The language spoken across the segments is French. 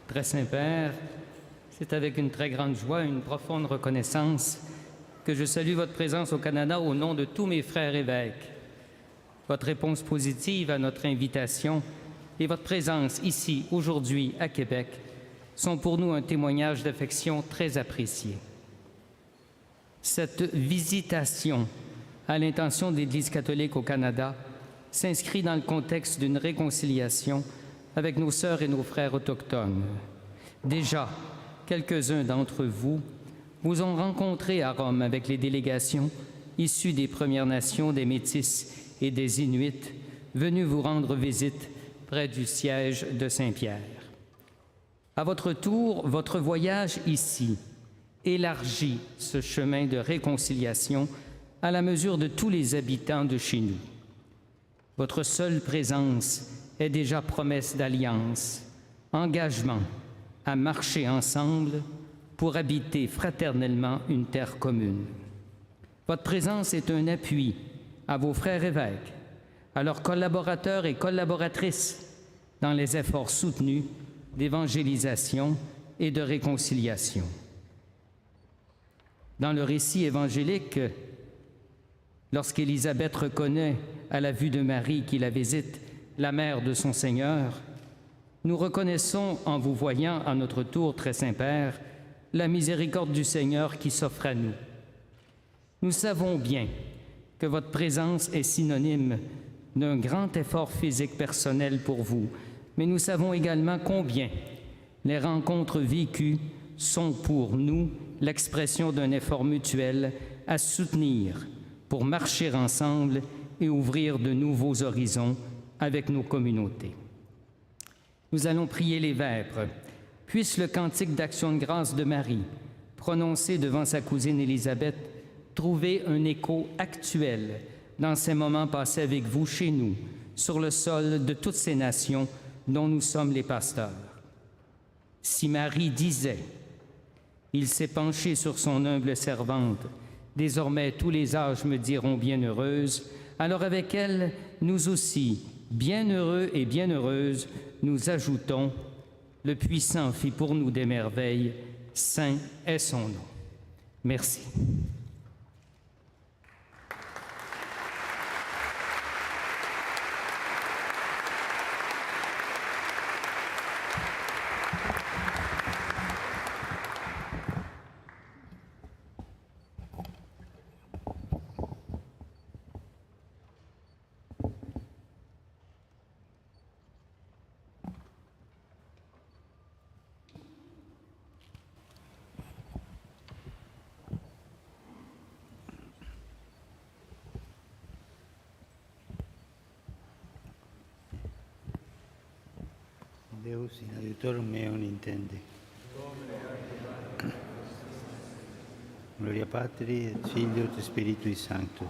Très Saint-Père, c'est avec une très grande joie et une profonde reconnaissance que je salue votre présence au Canada au nom de tous mes frères évêques. Votre réponse positive à notre invitation et votre présence ici, aujourd'hui, à Québec, sont pour nous un témoignage d'affection très apprécié. Cette visitation à l'intention de l'Église catholique au Canada s'inscrit dans le contexte d'une réconciliation avec nos sœurs et nos frères autochtones. Déjà, quelques-uns d'entre vous vous ont rencontré à Rome avec les délégations issues des Premières Nations, des Métis et des Inuits venus vous rendre visite près du siège de Saint-Pierre. À votre tour, votre voyage ici élargit ce chemin de réconciliation à la mesure de tous les habitants de chez nous. Votre seule présence est déjà promesse d'alliance, engagement à marcher ensemble pour habiter fraternellement une terre commune. Votre présence est un appui à vos frères évêques, à leurs collaborateurs et collaboratrices dans les efforts soutenus d'évangélisation et de réconciliation. Dans le récit évangélique, lorsqu'Élisabeth reconnaît, à la vue de Marie qui la visite, la mère de son Seigneur, nous reconnaissons en vous voyant à notre tour, très Saint-Père, la miséricorde du Seigneur qui s'offre à nous. Nous savons bien que votre présence est synonyme d'un grand effort physique personnel pour vous, mais nous savons également combien les rencontres vécues sont pour nous l'expression d'un effort mutuel à soutenir pour marcher ensemble et ouvrir de nouveaux horizons avec nos communautés. Nous allons prier les vêpres. Puisse le cantique d'action de grâce de Marie, prononcé devant sa cousine Élisabeth, trouver un écho actuel dans ces moments passés avec vous chez nous, sur le sol de toutes ces nations dont nous sommes les pasteurs. Si Marie disait « Il s'est penché sur son humble servante, désormais tous les âges me diront bienheureuse », alors avec elle, nous aussi, bienheureux et bienheureuses, nous ajoutons « Le puissant fit pour nous des merveilles, saint est son nom ». Merci. Deus in adiutorum meum intende. Gloria Patri et Filio et Spiritui Sancto.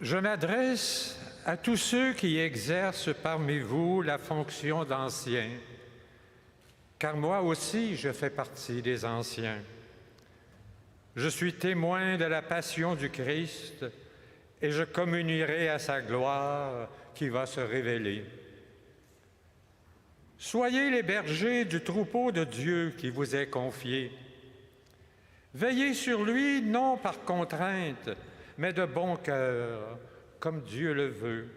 Je m'adresse à tous ceux qui exercent parmi vous la fonction d'anciens, car moi aussi je fais partie des anciens. Je suis témoin de la passion du Christ et je communierai à sa gloire qui va se révéler. Soyez les bergers du troupeau de Dieu qui vous est confié. Veillez sur lui non par contrainte, mais de bon cœur, comme Dieu le veut.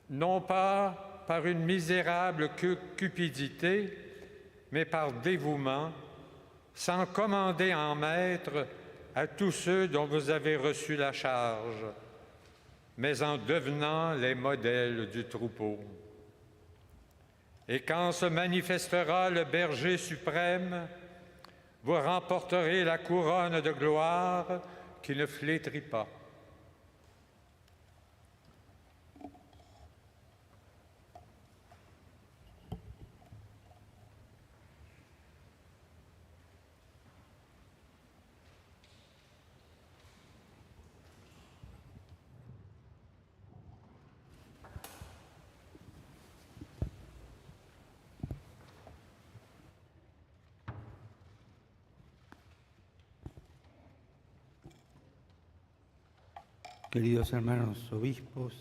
Non pas par une misérable cupidité, mais par dévouement, sans commander en maître, à tous ceux dont vous avez reçu la charge, mais en devenant les modèles du troupeau. Et quand se manifestera le berger suprême, vous remporterez la couronne de gloire qui ne flétrit pas. Queridos hermanos obispos,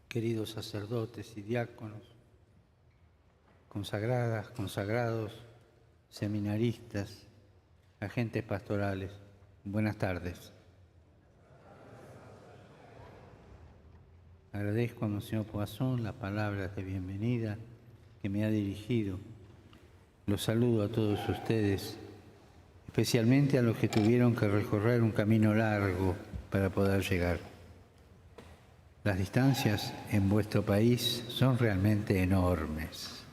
queridos sacerdotes y diáconos, consagradas, consagrados, seminaristas, agentes pastorales, buenas tardes. Agradezco a Monseñor Poisson las palabras de bienvenida que me ha dirigido. Los saludo a todos ustedes, especialmente a los que tuvieron que recorrer un camino largo para poder llegar. Las distancias en vuestro país son realmente enormes.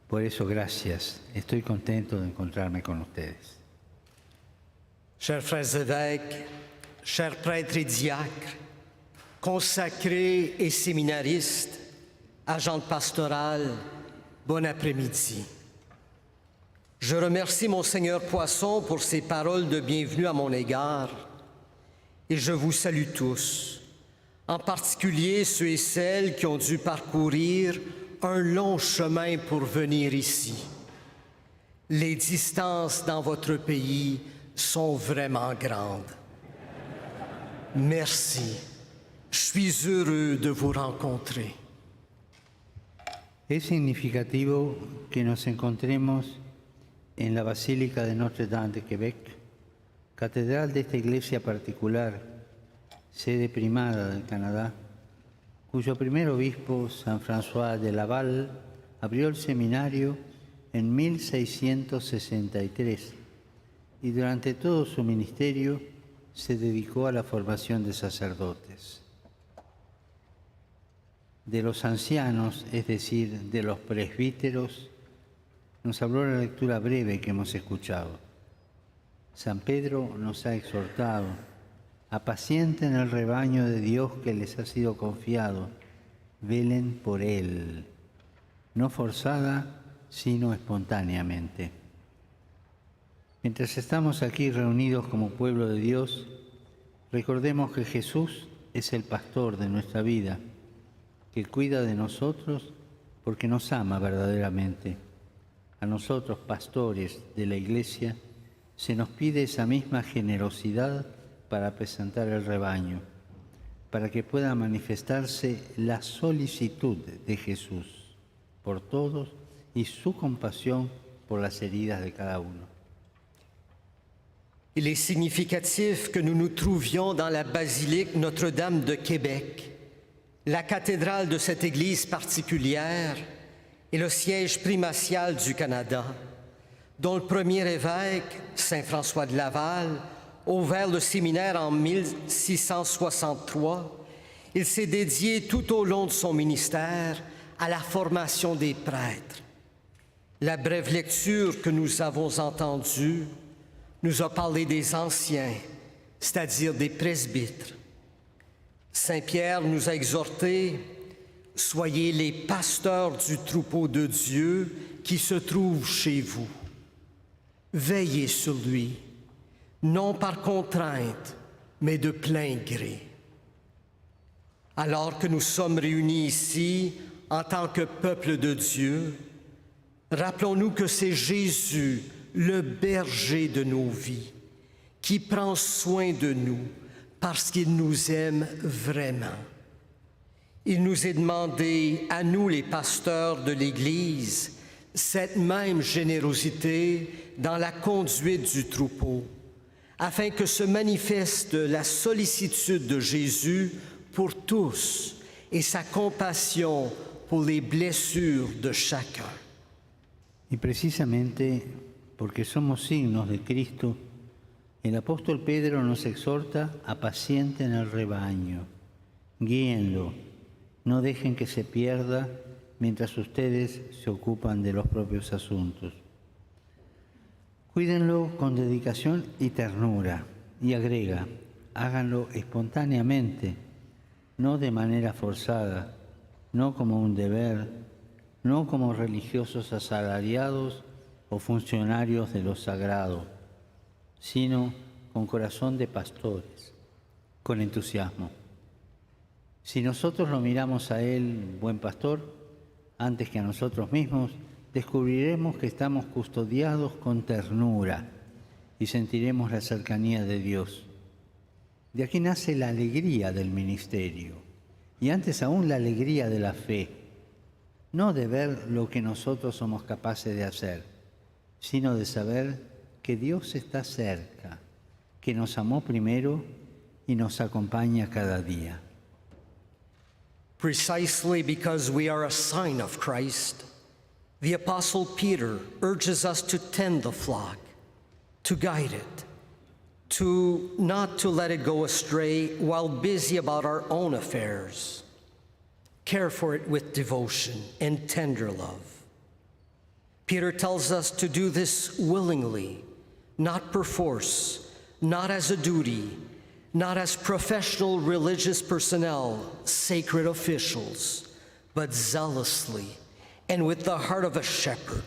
Por eso, gracias. Estoy contento de encontrarme con ustedes. Chers frères évêques, chers prêtres et diacres, consacrés et séminaristes, agentes pastorales, bon après-midi. Je remercie Monseigneur Poisson pour ses paroles de bienvenue à mon égard et je vous salue tous, en particulier ceux et celles qui ont dû parcourir un long chemin pour venir ici. Les distances dans votre pays sont vraiment grandes. Merci. Je suis heureux de vous rencontrer. Es significativo que nos encontremos en la Basílica de Notre-Dame de Québec, catedral de esta iglesia particular, sede primada del Canadá, cuyo primer obispo, San François de Laval, abrió el seminario en 1663 y durante todo su ministerio se dedicó a la formación de sacerdotes. De los ancianos, es decir, de los presbíteros, nos habló la lectura breve que hemos escuchado. San Pedro nos ha exhortado: apacienten el rebaño de Dios que les ha sido confiado, velen por él, no forzada, sino espontáneamente. Mientras estamos aquí reunidos como pueblo de Dios, recordemos que Jesús es el pastor de nuestra vida, que cuida de nosotros porque nos ama verdaderamente. A nosotros, pastores de la Iglesia, se nos pide esa misma generosidad para presentar el rebaño, para que pueda manifestarse la solicitud de Jesús por todos y su compasión por las heridas de cada uno. Il est significatif que nous nous trouvions dans la basilique Notre-Dame de Québec, la cathédrale de cette église particulière et le siège primatial du Canada, dont le premier évêque, Saint François de Laval, a ouvert le séminaire en 1663. Il s'est dédié tout au long de son ministère à la formation des prêtres. La brève lecture que nous avons entendue nous a parlé des anciens, c'est-à-dire des presbytres. Saint Pierre nous a exhortés: soyez les pasteurs du troupeau de Dieu qui se trouve chez vous. Veillez sur lui, non par contrainte, mais de plein gré. Alors que nous sommes réunis ici en tant que peuple de Dieu, rappelons-nous que c'est Jésus, le berger de nos vies, qui prend soin de nous parce qu'il nous aime vraiment. Il nous est demandé, à nous les pasteurs de l'Église, cette même générosité dans la conduite du troupeau, afin que se manifeste la sollicitude de Jésus pour tous et sa compassion pour les blessures de chacun. Y precisamente porque somos signos de Cristo El apóstol Pedro nos exhorta: apacienten el rebaño, guíenlo, no dejen que se pierda mientras ustedes se ocupan de los propios asuntos. Cuídenlo con dedicación y ternura, y agrega: háganlo espontáneamente, no de manera forzada, no como un deber, no como religiosos asalariados o funcionarios de lo sagrado, sino con corazón de pastores, con entusiasmo. Si nosotros lo miramos a Él, buen pastor, antes que a nosotros mismos, descubriremos que estamos custodiados con ternura y sentiremos la cercanía de Dios. De aquí nace la alegría del ministerio y antes aún la alegría de la fe, no de ver lo que nosotros somos capaces de hacer, sino de saber que Dios está cerca, que nos amó primero y nos acompaña cada día. Precisely because we are a sign of Christ, the Apostle Peter urges us to tend the flock, to guide it, not to let it go astray while busy about our own affairs. Care for it with devotion and tender love. Peter tells us to do this willingly, not perforce, not as a duty, not as professional religious personnel, sacred officials, but zealously and with the heart of a shepherd.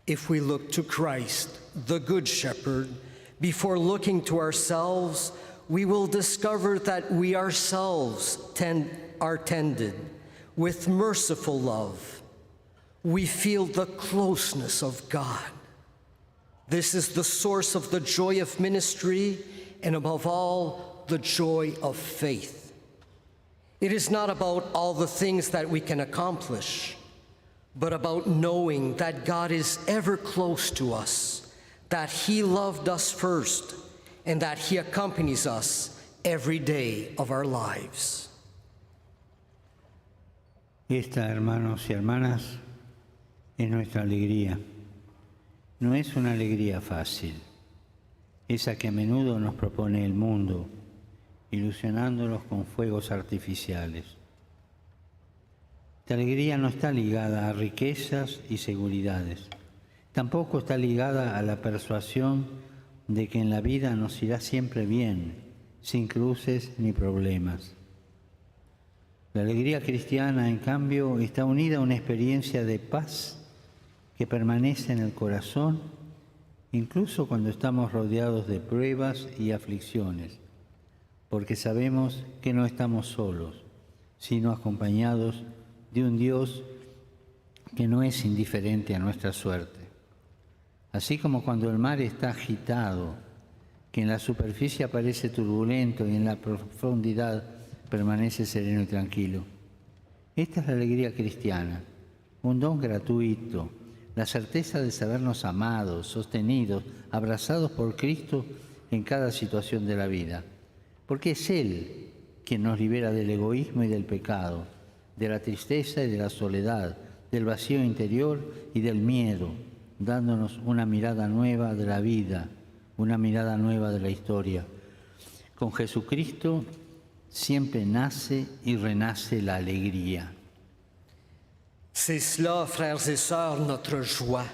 If we look to Christ, the Good Shepherd, before looking to ourselves, we will discover that we ourselves are tended with merciful love. We feel the closeness of God. This is the source of the joy of ministry and above all, the joy of faith. It is not about all the things that we can accomplish, but about knowing that God is ever close to us, that He loved us first, and that He accompanies us every day of our lives. Esta, hermanos y hermanas, es nuestra alegría. No es una alegría fácil, esa que a menudo nos propone el mundo, ilusionándonos con fuegos artificiales. Esta alegría no está ligada a riquezas y seguridades. Tampoco está ligada a la persuasión de que en la vida nos irá siempre bien, sin cruces ni problemas. La alegría cristiana, en cambio, está unida a una experiencia de paz que permanece en el corazón, incluso cuando estamos rodeados de pruebas y aflicciones, porque sabemos que no estamos solos, sino acompañados de un Dios que no es indiferente a nuestra suerte. Así como cuando el mar está agitado, que en la superficie aparece turbulento y en la profundidad permanece sereno y tranquilo. Esta es la alegría cristiana, un don gratuito, la certeza de sabernos amados, sostenidos, abrazados por Cristo en cada situación de la vida, porque es Él quien nos libera del egoísmo y del pecado, de la tristeza y de la soledad, del vacío interior y del miedo, dándonos una mirada nueva de la vida, una mirada nueva de la historia. Con Jesucristo siempre nace y renace la alegría. C'est cela, frères et sœurs, notre joie.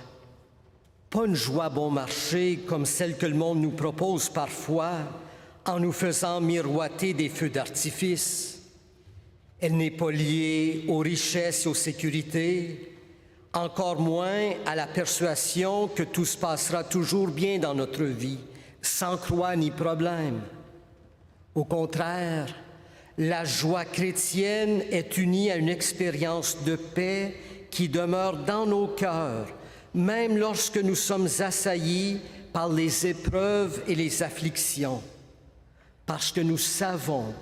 Pas une joie bon marché comme celle que le monde nous propose parfois en nous faisant miroiter des feux d'artifice. Elle n'est pas liée aux richesses et aux sécurités, encore moins à la persuasion que tout se passera toujours bien dans notre vie, sans croix ni problème. Au contraire, la joie chrétienne est unie à une expérience de paix qui demeure dans nos cœurs, même lorsque nous sommes assaillis par les épreuves et les afflictions, parce que nous savons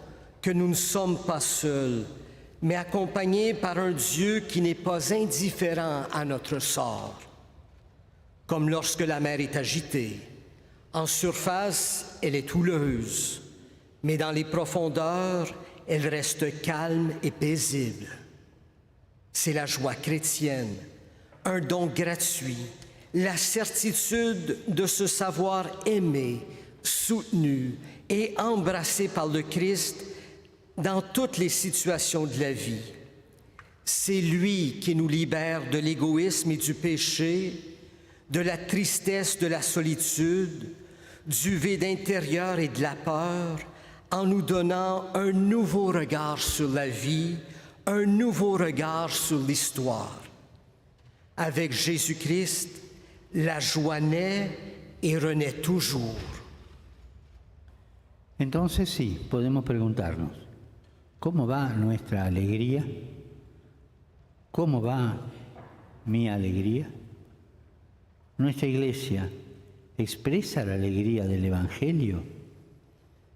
que nous ne sommes pas seuls, mais accompagnés par un Dieu qui n'est pas indifférent à notre sort. Comme lorsque la mer est agitée, en surface, elle est houleuse, mais dans les profondeurs, elle reste calme et paisible. C'est la joie chrétienne, un don gratuit, la certitude de se savoir aimé, soutenu et embrassé par le Christ dans toutes les situations de la vie. C'est lui qui nous libère de l'égoïsme et du péché, de la tristesse, de la solitude, du vide intérieur et de la peur, en nous donnant un nouveau regard sur la vie, un nouveau regard sur l'histoire. Avec Jésus-Christ, la joie naît et renaît toujours. Entonces sí, podemos preguntarnos, ¿cómo va nuestra alegría? ¿Cómo va mi alegría? Nuestra iglesia expresa la alegría del Evangelio.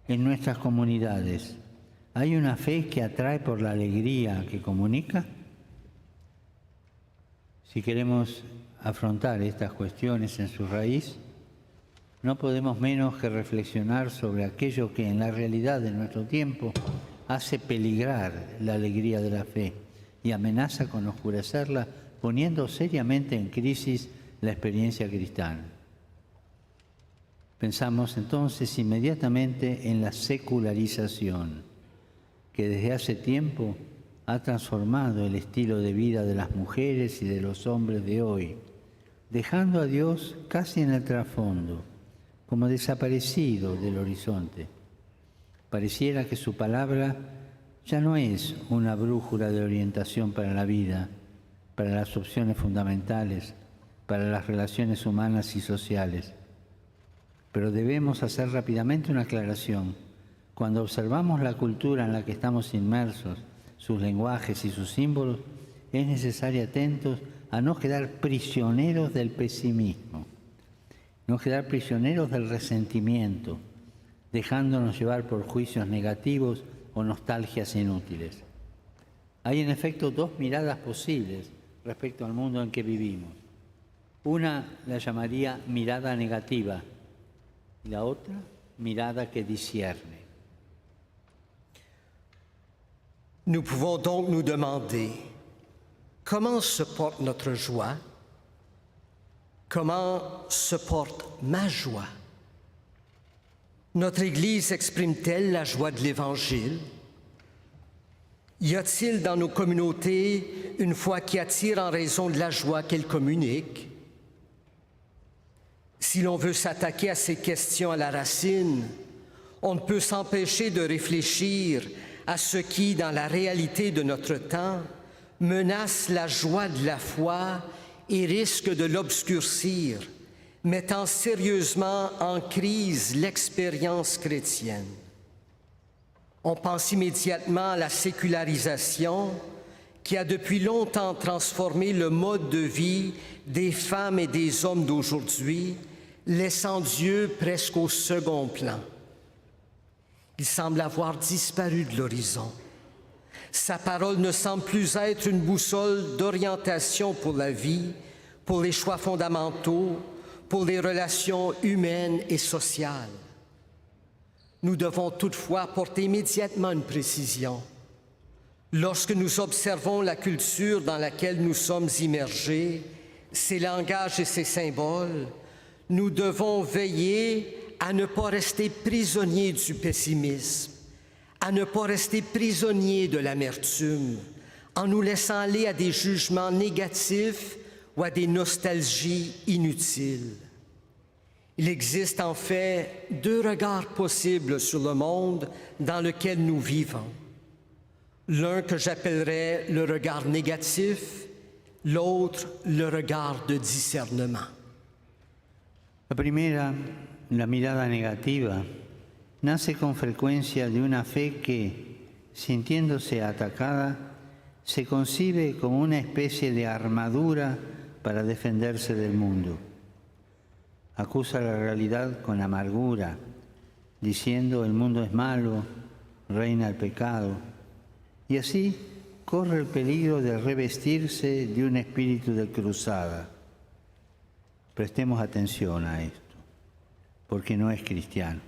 En nuestras comunidades, ¿hay una fe que atrae por la alegría que comunica? Si queremos afrontar estas cuestiones en su raíz, no podemos menos que reflexionar sobre aquello que en la realidad de nuestro tiempo hace peligrar la alegría de la fe y amenaza con oscurecerla, poniendo seriamente en crisis la experiencia cristiana. Pensamos entonces inmediatamente en la secularización, que desde hace tiempo ha transformado el estilo de vida de las mujeres y de los hombres de hoy, dejando a Dios casi en el trasfondo, como desaparecido del horizonte. Pareciera que su palabra ya no es una brújula de orientación para la vida, para las opciones fundamentales, para las relaciones humanas y sociales. Pero debemos hacer rápidamente una aclaración. Cuando observamos la cultura en la que estamos inmersos, sus lenguajes y sus símbolos, es necesario atentos a no quedar prisioneros del pesimismo, no quedar prisioneros del resentimiento, dejándonos llevar por juicios negativos o nostalgias inútiles. Hay en efecto dos miradas posibles respecto al mundo en que vivimos. Una la llamaría mirada negativa y la otra mirada que discierne. Nous pouvons donc nous demander comment se porte notre joie, comment se porte ma joie. Notre Église exprime-t-elle la joie de l'Évangile? Y a-t-il dans nos communautés une foi qui attire en raison de la joie qu'elle communique? Si l'on veut s'attaquer à ces questions à la racine, on ne peut s'empêcher de réfléchir à ce qui, dans la réalité de notre temps, menace la joie de la foi et risque de l'obscurcir, mettant sérieusement en crise l'expérience chrétienne. On pense immédiatement à la sécularisation qui a depuis longtemps transformé le mode de vie des femmes et des hommes d'aujourd'hui, laissant Dieu presque au second plan. Il semble avoir disparu de l'horizon. Sa parole ne semble plus être une boussole d'orientation pour la vie, pour les choix fondamentaux, pour les relations humaines et sociales. Nous devons toutefois apporter immédiatement une précision. Lorsque nous observons la culture dans laquelle nous sommes immergés, ses langages et ses symboles, nous devons veiller à ne pas rester prisonniers du pessimisme, à ne pas rester prisonniers de l'amertume, en nous laissant aller à des jugements négatifs ou à des nostalgies inutiles. Il existe en fait deux regards possibles sur le monde dans lequel nous vivons. L'un que j'appellerais le regard négatif, l'autre le regard de discernement. La primera, la mirada negativa, nace con frecuencia de una fe que, sintiéndose atacada, se concibe como una especie de armadura para defenderse del mundo. Acusa la realidad con amargura, diciendo el mundo es malo, reina el pecado, y así corre el peligro de revestirse de un espíritu de cruzada. Prestemos atención a esto, porque no es cristiano.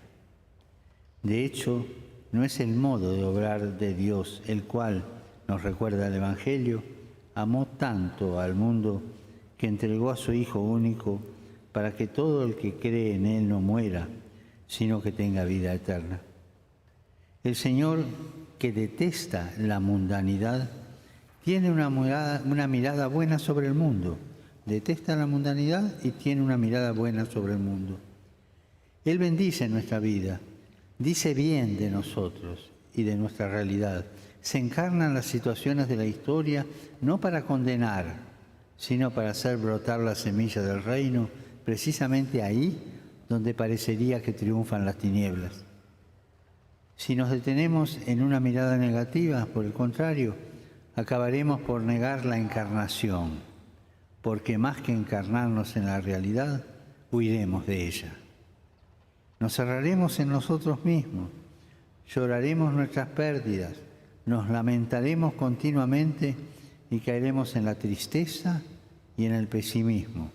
De hecho, no es el modo de obrar de Dios, el cual, nos recuerda el Evangelio, amó tanto al mundo que entregó a su Hijo único para que todo el que cree en Él no muera, sino que tenga vida eterna. El Señor, que detesta la mundanidad, tiene una mirada buena sobre el mundo. Detesta la mundanidad y tiene una mirada buena sobre el mundo. Él bendice nuestra vida, dice bien de nosotros y de nuestra realidad. Se encarna en las situaciones de la historia no para condenar, sino para hacer brotar la semilla del reino, precisamente ahí donde parecería que triunfan las tinieblas. Si nos detenemos en una mirada negativa, por el contrario, acabaremos por negar la encarnación, porque más que encarnarnos en la realidad, huiremos de ella. Nos cerraremos en nosotros mismos, lloraremos nuestras pérdidas, nos lamentaremos continuamente y caeremos en la tristeza y en el pesimismo.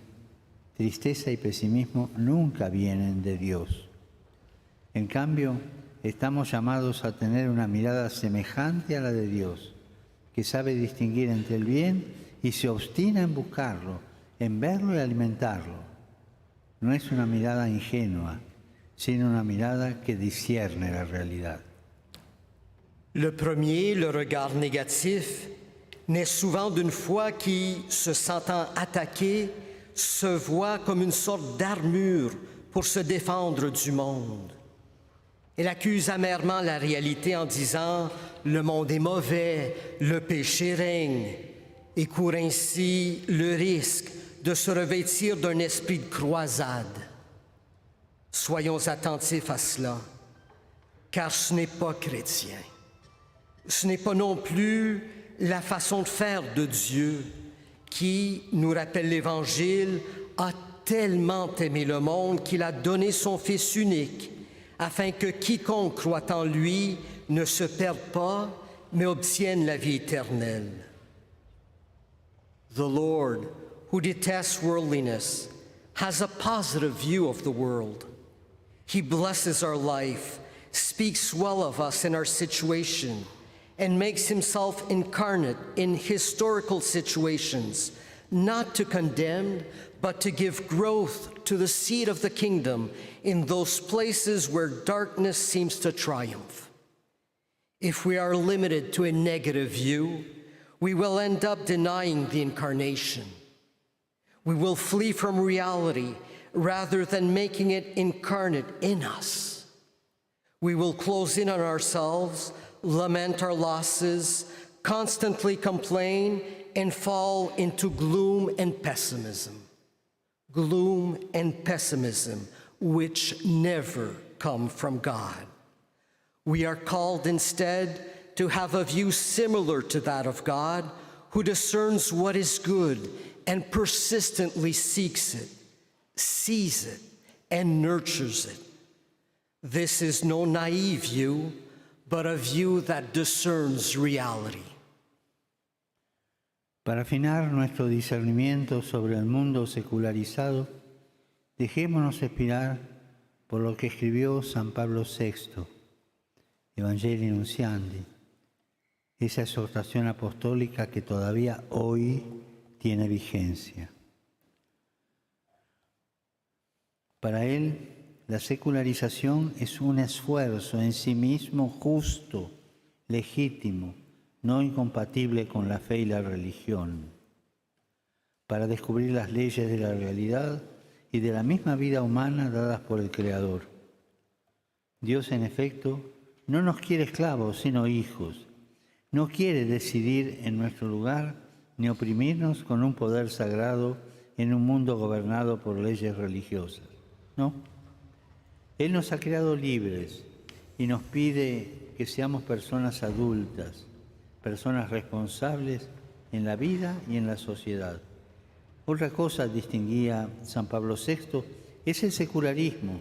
Tristeza y pesimismo nunca vienen de Dios. En cambio, estamos llamados a tener una mirada semejante a la de Dios, que sabe distinguir entre el bien y se obstina en buscarlo, en verlo y alimentarlo. No es una mirada ingenua, sino una mirada que discierne la realidad. Le premier, le regard négatif, naît souvent d'une foi qui, se sentant attaquée, se voit comme une sorte d'armure pour se défendre du monde. Elle accuse amèrement la réalité en disant « le monde est mauvais, le péché règne » et court ainsi le risque de se revêtir d'un esprit de croisade. Soyons attentifs à cela, car ce n'est pas chrétien. Ce n'est pas non plus la façon de faire de Dieu qui, nous rappelle l'Évangile, a tellement aimé le monde qu'il a donné son Fils unique, afin que quiconque croit en lui ne se perde pas, mais obtienne la vie éternelle. The Lord, who detests worldliness, has a positive view of the world. He blesses our life, speaks well of us in our situation, and makes himself incarnate in historical situations, not to condemn, but to give growth to the seed of the kingdom in those places where darkness seems to triumph. If we are limited to a negative view, we will end up denying the incarnation. We will flee from reality rather than making it incarnate in us. We will close in on ourselves, lament our losses, constantly complain, and fall into gloom and pessimism. Gloom and pessimism, which never come from God. We are called instead to have a view similar to that of God, who discerns what is good and persistently seeks it, sees it, and nurtures it. This is no naive view, but a view that discerns reality. Para afinar nuestro discernimiento sobre el mundo secularizado, dejémonos inspirar por lo que escribió San Pablo VI, Evangelii Nunciandi, esa exhortación apostólica que todavía hoy tiene vigencia. Para él, la secularización es un esfuerzo en sí mismo justo, legítimo, no incompatible con la fe y la religión, para descubrir las leyes de la realidad y de la misma vida humana dadas por el Creador. Dios, en efecto, no nos quiere esclavos, sino hijos. No quiere decidir en nuestro lugar ni oprimirnos con un poder sagrado en un mundo gobernado por leyes religiosas. No. Él nos ha creado libres y nos pide que seamos personas adultas, personas responsables en la vida y en la sociedad. Otra cosa distinguía San Pablo VI es el secularismo,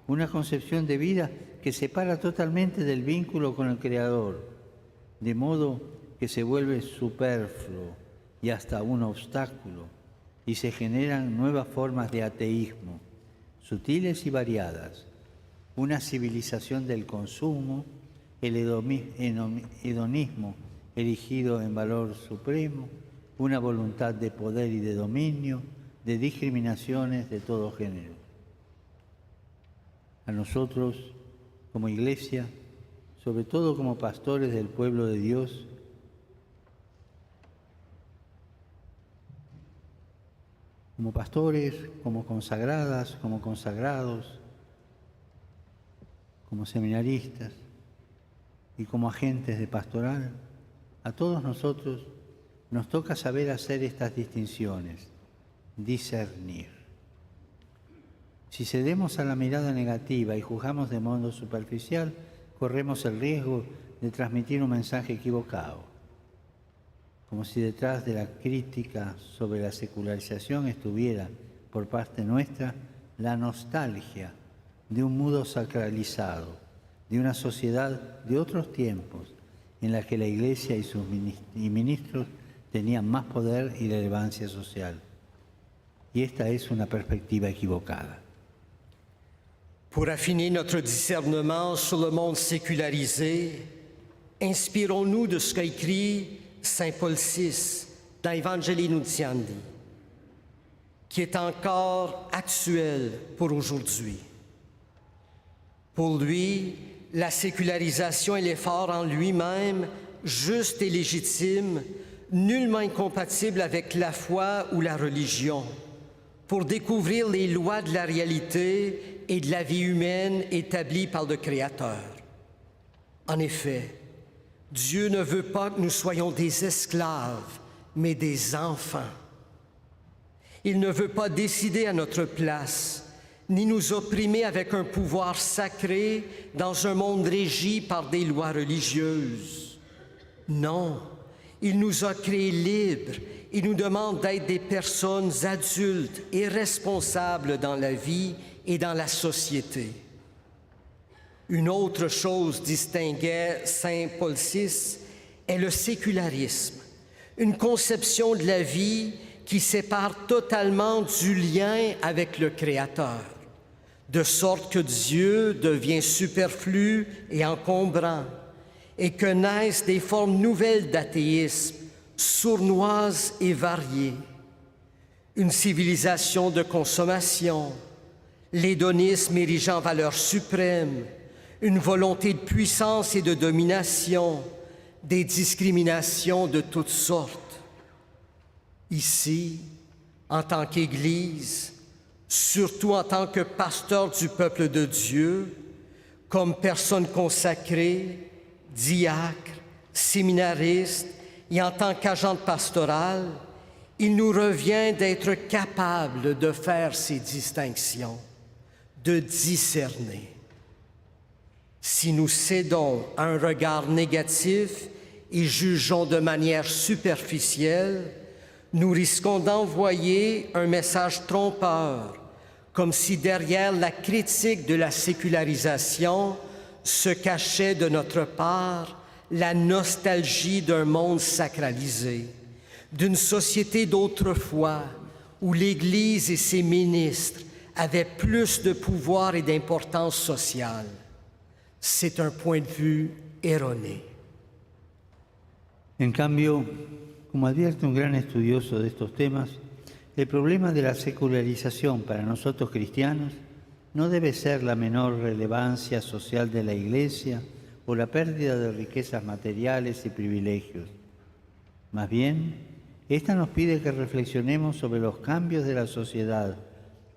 una concepción de vida que separa totalmente del vínculo con el Creador, de modo que se vuelve superfluo y hasta un obstáculo, y se generan nuevas formas de ateísmo, sutiles y variadas, una civilización del consumo, el hedonismo erigido en valor supremo, una voluntad de poder y de dominio, de discriminaciones de todo género. A nosotros, como Iglesia, sobre todo como pastores del pueblo de Dios, como pastores, como consagradas, como consagrados, como seminaristas y como agentes de pastoral, a todos nosotros nos toca saber hacer estas distinciones, discernir. Si cedemos a la mirada negativa y juzgamos de modo superficial, corremos el riesgo de transmitir un mensaje equivocado, como si detrás de la crítica sobre la secularización estuviera, por parte nuestra, la nostalgia de un mundo sacralizado, de una sociedad de otros tiempos, en la que la Iglesia y sus ministros tenían más poder y relevancia social. Y esta es una perspectiva equivocada. Pour affiner notre discernement sur le monde sécularisé, inspirons-nous de ce qu'a écrit Saint Paul VI dans Evangelii Nuntiandi, qui est encore actuel pour aujourd'hui. Pour lui, la sécularisation et l'effort en lui-même, juste et légitime, nullement incompatible avec la foi ou la religion, pour découvrir les lois de la réalité et de la vie humaine établies par le Créateur. En effet, Dieu ne veut pas que nous soyons des esclaves, mais des enfants. Il ne veut pas décider à notre place, ni nous opprimer avec un pouvoir sacré dans un monde régi par des lois religieuses. Non, il nous a créés libres et nous demande d'être des personnes adultes et responsables dans la vie et dans la société. Une autre chose distinguait Saint Paul VI est le sécularisme, une conception de la vie qui sépare totalement du lien avec le Créateur, de sorte que Dieu devient superflu et encombrant, et que naissent des formes nouvelles d'athéisme, sournoises et variées. Une civilisation de consommation, l'hédonisme érigeant en valeur suprême, une volonté de puissance et de domination, des discriminations de toutes sortes. Ici, en tant qu'Église, surtout en tant que pasteur du peuple de Dieu, comme personne consacrée, diacre, séminariste et en tant qu'agent pastoral, il nous revient d'être capables de faire ces distinctions, de discerner. Si nous cédons à un regard négatif et jugeons de manière superficielle, nous risquons d'envoyer un message trompeur, comme si derrière la critique de la sécularisation se cachait de notre part la nostalgie d'un monde sacralisé, d'une société d'autrefois où l'Église et ses ministres avaient plus de pouvoir et d'importance sociale. C'est un point de vue erroné. En cambio, como advierte un gran estudioso de estos temas, el problema de la secularización para nosotros cristianos no debe ser la menor relevancia social de la Iglesia o la pérdida de riquezas materiales y privilegios. Más bien, esta nos pide que reflexionemos sobre los cambios de la sociedad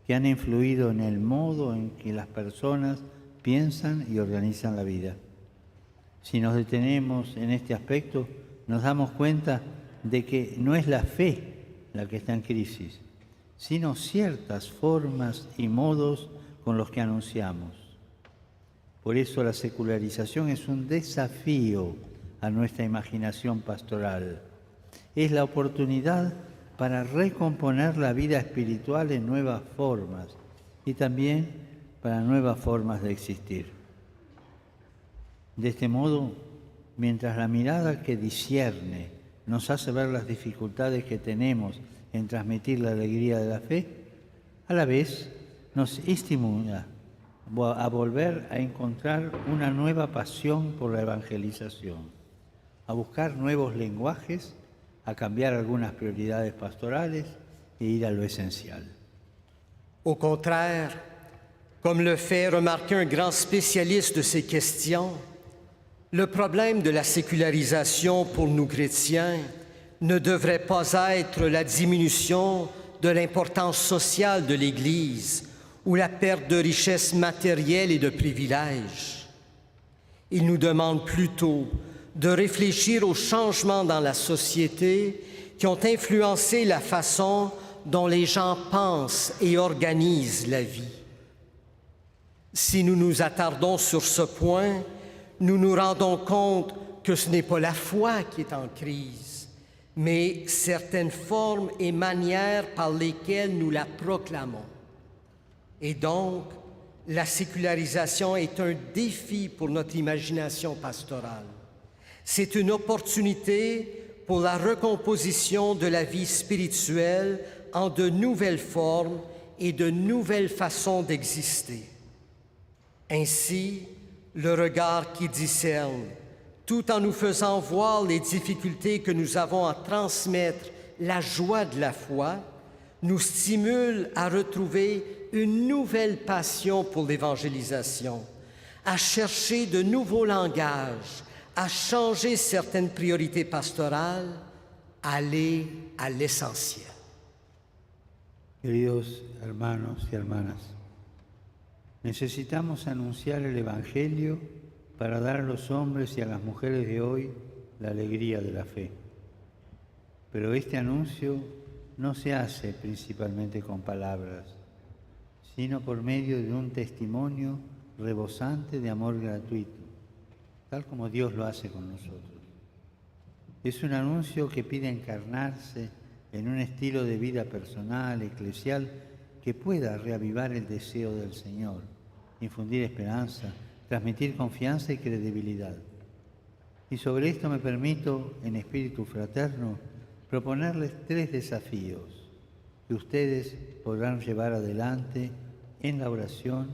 que han influido en el modo en que las personas piensan y organizan la vida. Si nos detenemos en este aspecto, nos damos cuenta de que no es la fe la que está en crisis, sino ciertas formas y modos con los que anunciamos. Por eso la secularización es un desafío a nuestra imaginación pastoral. Es la oportunidad para recomponer la vida espiritual en nuevas formas y también para nuevas formas de existir. De este modo, mientras la mirada que discierne nos hace ver las dificultades que tenemos en transmitir la alegría de la fe, a la vez nos estimula a volver a encontrar una nueva pasión por la evangelización, a buscar nuevos lenguajes, a cambiar algunas prioridades pastorales e ir a lo esencial. Au contraire, comme le fait remarquer un grand spécialiste de ces questions, le problème de la sécularisation pour nous chrétiens ne devrait pas être la diminution de l'importance sociale de l'Église ou la perte de richesses matérielles et de privilèges. Il nous demande plutôt de réfléchir aux changements dans la société qui ont influencé la façon dont les gens pensent et organisent la vie. Si nous nous attardons sur ce point, nous nous rendons compte que ce n'est pas la foi qui est en crise, mais certaines formes et manières par lesquelles nous la proclamons. Et donc, la sécularisation est un défi pour notre imagination pastorale. C'est une opportunité pour la recomposition de la vie spirituelle en de nouvelles formes et de nouvelles façons d'exister. Ainsi, le regard qui discerne, tout en nous faisant voir les difficultés que nous avons à transmettre la joie de la foi, nous stimule à retrouver une nouvelle passion pour l'évangélisation, à chercher de nouveaux langages, à changer certaines priorités pastorales, à aller à l'essentiel. Queridos hermanos y hermanas, necesitamos anunciar el Evangelio para dar a los hombres y a las mujeres de hoy la alegría de la fe. Pero este anuncio no se hace principalmente con palabras, sino por medio de un testimonio rebosante de amor gratuito, tal como Dios lo hace con nosotros. Es un anuncio que pide encarnarse en un estilo de vida personal, eclesial, que pueda reavivar el deseo del Señor, infundir esperanza, transmitir confianza y credibilidad. Y sobre esto me permito, en espíritu fraterno, proponerles 3 desafíos que ustedes podrán llevar adelante en la oración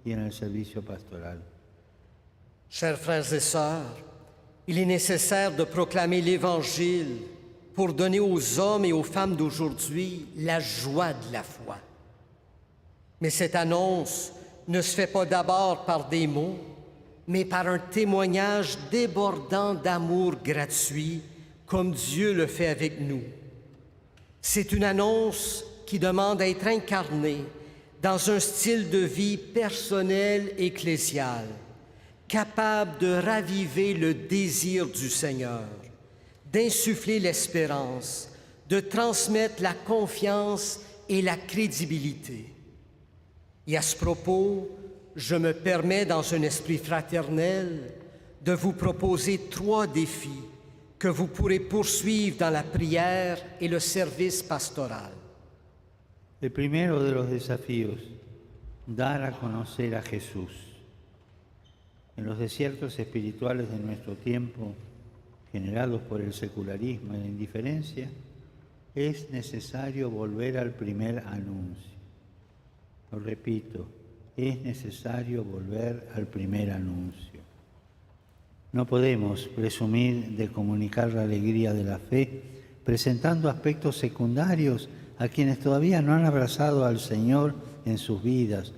y en el servicio pastoral. Chers frères et sœurs, il est nécessaire de proclamer l'Évangile pour donner aux hommes et aux femmes d'aujourd'hui la joie de la foi. Mais cette annonce ne se fait pas d'abord par des mots, mais par un témoignage débordant d'amour gratuit, comme Dieu le fait avec nous. C'est une annonce qui demande à être incarnée dans un style de vie personnel ecclésial, capable de raviver le désir du Seigneur, d'insuffler l'espérance, de transmettre la confiance et la crédibilité. Et à ce propos, je me permets, dans un esprit fraternel, de vous proposer 3 défis que vous pourrez poursuivre dans la prière et le service pastoral. El primero de los desafíos, dar a conocer a Jesús. En los desiertos espirituales de nuestro tiempo, generados por el secularismo y la indiferencia, es necesario volver al primer anuncio. Lo repito, es necesario volver al primer anuncio. No podemos presumir de comunicar la alegría de la fe presentando aspectos secundarios a quienes todavía no han abrazado al Señor en sus vidas,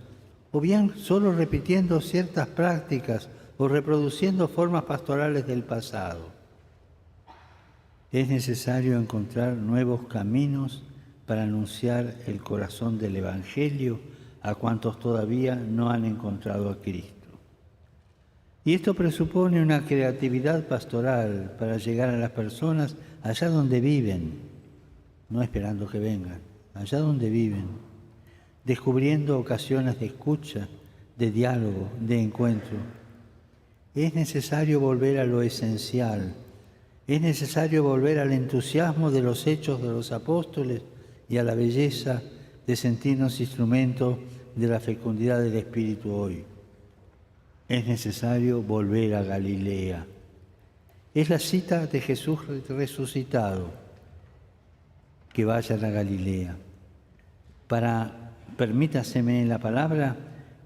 o bien solo repitiendo ciertas prácticas o reproduciendo formas pastorales del pasado. Es necesario encontrar nuevos caminos para anunciar el corazón del Evangelio a cuantos todavía no han encontrado a Cristo. Y esto presupone una creatividad pastoral para llegar a las personas allá donde viven, no esperando que vengan, allá donde viven, descubriendo ocasiones de escucha, de diálogo, de encuentro. Es necesario volver a lo esencial, es necesario volver al entusiasmo de los hechos de los apóstoles y a la belleza de sentirnos instrumentos de la fecundidad del Espíritu hoy. Es necesario volver a Galilea. Es la cita de Jesús resucitado, que vayan a Galilea, para, permítaseme la palabra,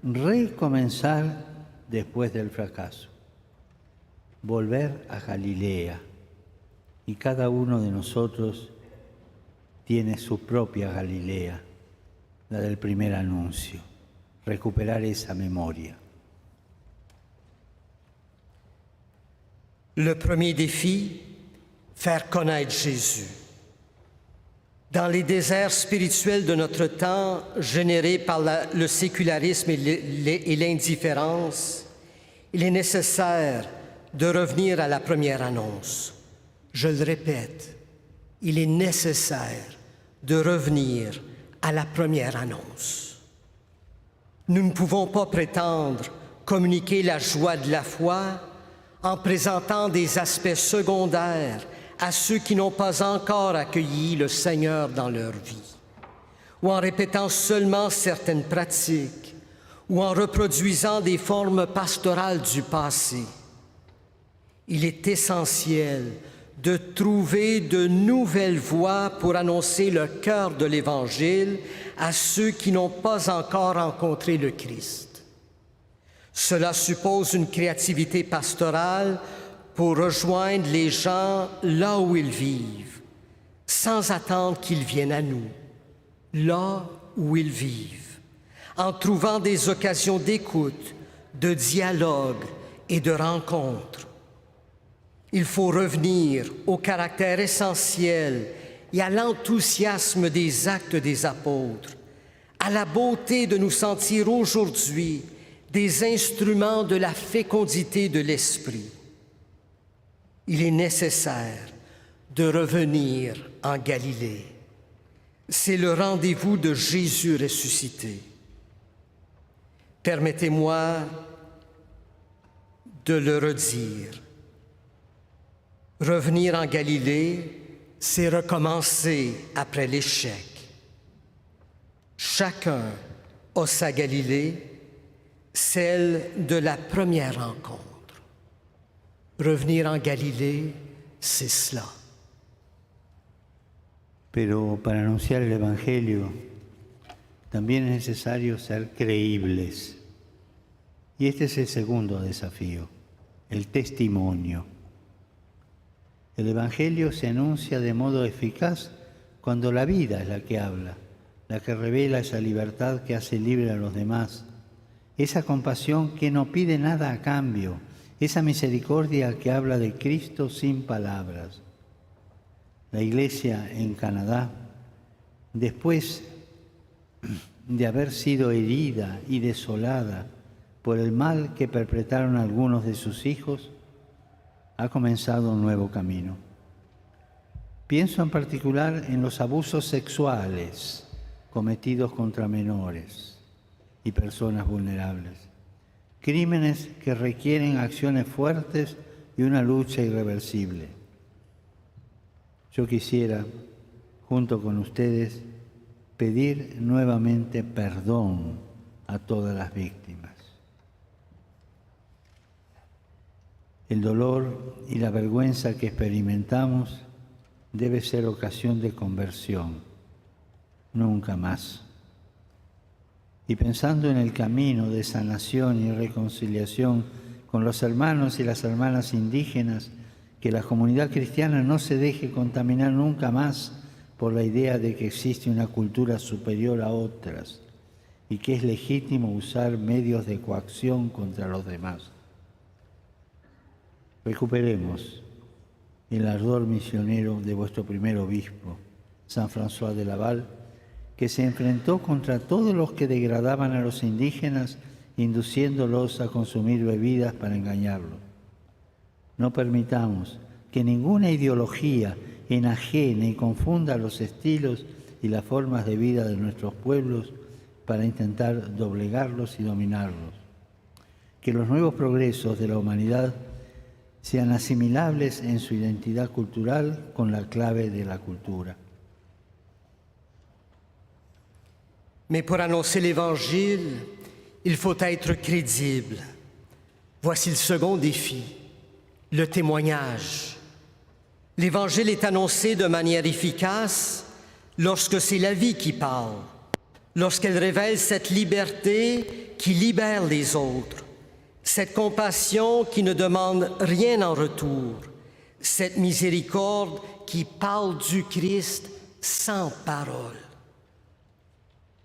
recomenzar después del fracaso. Volver a Galilea. y cada uno de nosotros tiene su propia Galilea, la del primer anuncio, recuperar esa memoria. Le premier défi, faire connaître Jésus. Dans les déserts spirituels de notre temps, générés par le sécularisme et l'indifférence, il est nécessaire de revenir à la première annonce. Je le répète, il est nécessaire de revenir à la première annonce. Nous ne pouvons pas prétendre communiquer la joie de la foi en présentant des aspects secondaires à ceux qui n'ont pas encore accueilli le Seigneur dans leur vie, ou en répétant seulement certaines pratiques, ou en reproduisant des formes pastorales du passé. Il est essentiel de trouver de nouvelles voies pour annoncer le cœur de l'Évangile à ceux qui n'ont pas encore rencontré le Christ. Cela suppose une créativité pastorale pour rejoindre les gens là où ils vivent, sans attendre qu'ils viennent à nous, là où ils vivent, en trouvant des occasions d'écoute, de dialogue et de rencontre. Il faut revenir au caractère essentiel et à l'enthousiasme des actes des apôtres, à la beauté de nous sentir aujourd'hui des instruments de la fécondité de l'Esprit. Il est nécessaire de revenir en Galilée. C'est le rendez-vous de Jésus ressuscité. Permettez-moi de le redire. Revenir en Galilée, c'est recommencer après l'échec. Chacun a sa Galilée, celle de la première rencontre. Revenir en Galilée, c'est cela. Pero para anunciar el Evangelio también es necesario ser creíbles. Y este es el segundo desafío, el testimonio. El Evangelio se anuncia de modo eficaz cuando la vida es la que habla, la que revela esa libertad que hace libre a los demás, esa compasión que no pide nada a cambio, esa misericordia que habla de Cristo sin palabras. La Iglesia en Canadá, después de haber sido herida y desolada por el mal que perpetraron algunos de sus hijos, ha comenzado un nuevo camino. Pienso en particular en los abusos sexuales cometidos contra menores y personas vulnerables. Crímenes que requieren acciones fuertes y una lucha irreversible. Yo quisiera, junto con ustedes, pedir nuevamente perdón a todas las víctimas. El dolor y la vergüenza que experimentamos debe ser ocasión de conversión, nunca más. Y pensando en el camino de sanación y reconciliación con los hermanos y las hermanas indígenas, que la comunidad cristiana no se deje contaminar nunca más por la idea de que existe una cultura superior a otras y que es legítimo usar medios de coacción contra los demás. Recuperemos el ardor misionero de vuestro primer obispo, San François de Laval, que se enfrentó contra todos los que degradaban a los indígenas, induciéndolos a consumir bebidas para engañarlos. No permitamos que ninguna ideología enajene y confunda los estilos y las formas de vida de nuestros pueblos para intentar doblegarlos y dominarlos. Que los nuevos progresos de la humanidad sean asimilables en su identidad cultural con la clave de la cultura. Mais pour annoncer l'Évangile, il faut être crédible. Voici le second défi, le témoignage. L'Évangile est annoncé de manière efficace lorsque c'est la vie qui parle, lorsqu'elle révèle cette liberté qui libère les autres, cette compassion qui ne demande rien en retour, cette miséricorde qui parle du Christ sans parole.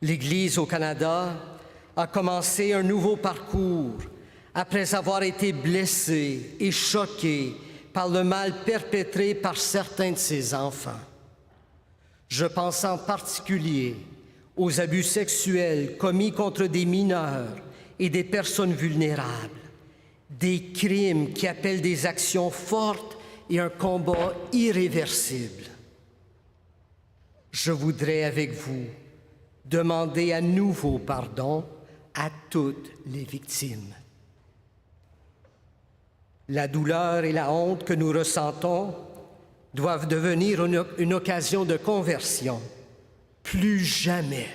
L'Église au Canada a commencé un nouveau parcours après avoir été blessée et choquée par le mal perpétré par certains de ses enfants. Je pense en particulier aux abus sexuels commis contre des mineurs et des personnes vulnérables, des crimes qui appellent des actions fortes et un combat irréversible. Je voudrais avec vous demander à nouveau pardon à toutes les victimes. La douleur et la honte que nous ressentons doivent devenir une occasion de conversion. Plus jamais.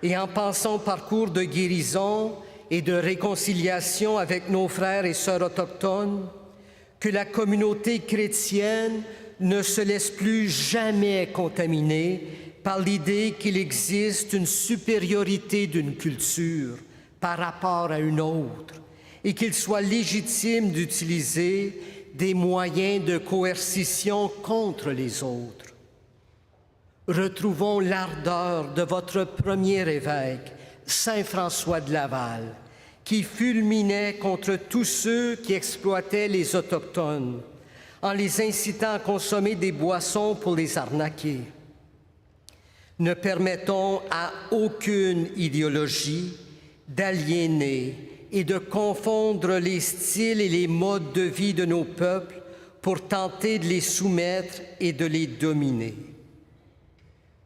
Et en pensant au parcours de guérison et de réconciliation avec nos frères et sœurs autochtones, que la communauté chrétienne ne se laisse plus jamais contaminer par l'idée qu'il existe une supériorité d'une culture par rapport à une autre et qu'il soit légitime d'utiliser des moyens de coercition contre les autres. Retrouvons l'ardeur de votre premier évêque, Saint François de Laval, qui fulminait contre tous ceux qui exploitaient les Autochtones en les incitant à consommer des boissons pour les arnaquer. Ne permettons à aucune idéologie d'aliéner et de confondre les styles et les modes de vie de nos peuples pour tenter de les soumettre et de les dominer.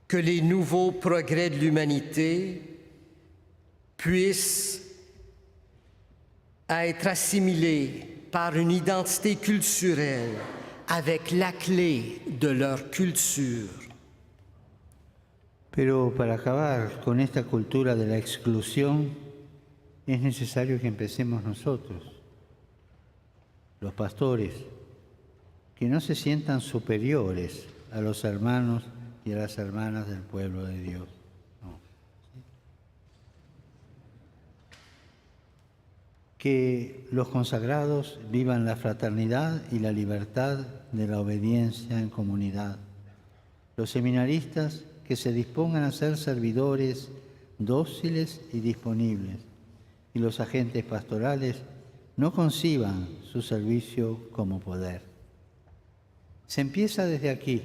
Que les nouveaux progrès de l'humanité puissent être assimilés par une identité culturelle avec la clé de leur culture. Pero para acabar con esta cultura de la exclusión, es necesario que empecemos nosotros, los pastores, que no se sientan superiores a los hermanos y a las hermanas del pueblo de Dios. No. Que los consagrados vivan la fraternidad y la libertad de la obediencia en comunidad. Los seminaristas que se dispongan a ser servidores dóciles y disponibles. Y los agentes pastorales no conciban su servicio como poder. Se empieza desde aquí.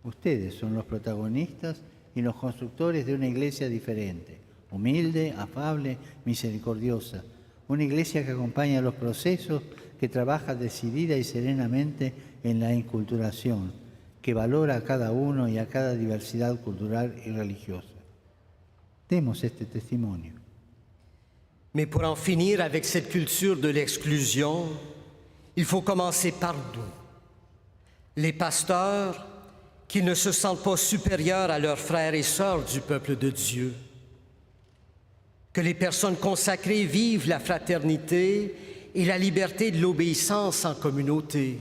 Ustedes son los protagonistas y los constructores de una iglesia diferente, humilde, afable, misericordiosa. Una iglesia que acompaña los procesos, que trabaja decidida y serenamente en la inculturación, que valora a cada uno y a cada diversidad cultural y religiosa. Demos este testimonio. Mais pour en finir avec cette culture de l'exclusion, il faut commencer par nous, les pasteurs qui ne se sentent pas supérieurs à leurs frères et sœurs du peuple de Dieu. Que les personnes consacrées vivent la fraternité et la liberté de l'obéissance en communauté.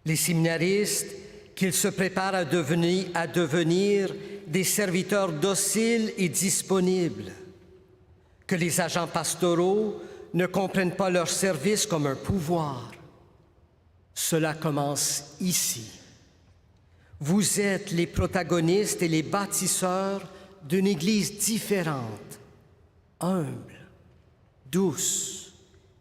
Les séminaristes qu'ils se préparent à devenir des serviteurs dociles et disponibles. Que les agents pastoraux ne comprennent pas leur service comme un pouvoir. Cela commence ici. Vous êtes les protagonistes et les bâtisseurs d'une Église différente, humble, douce,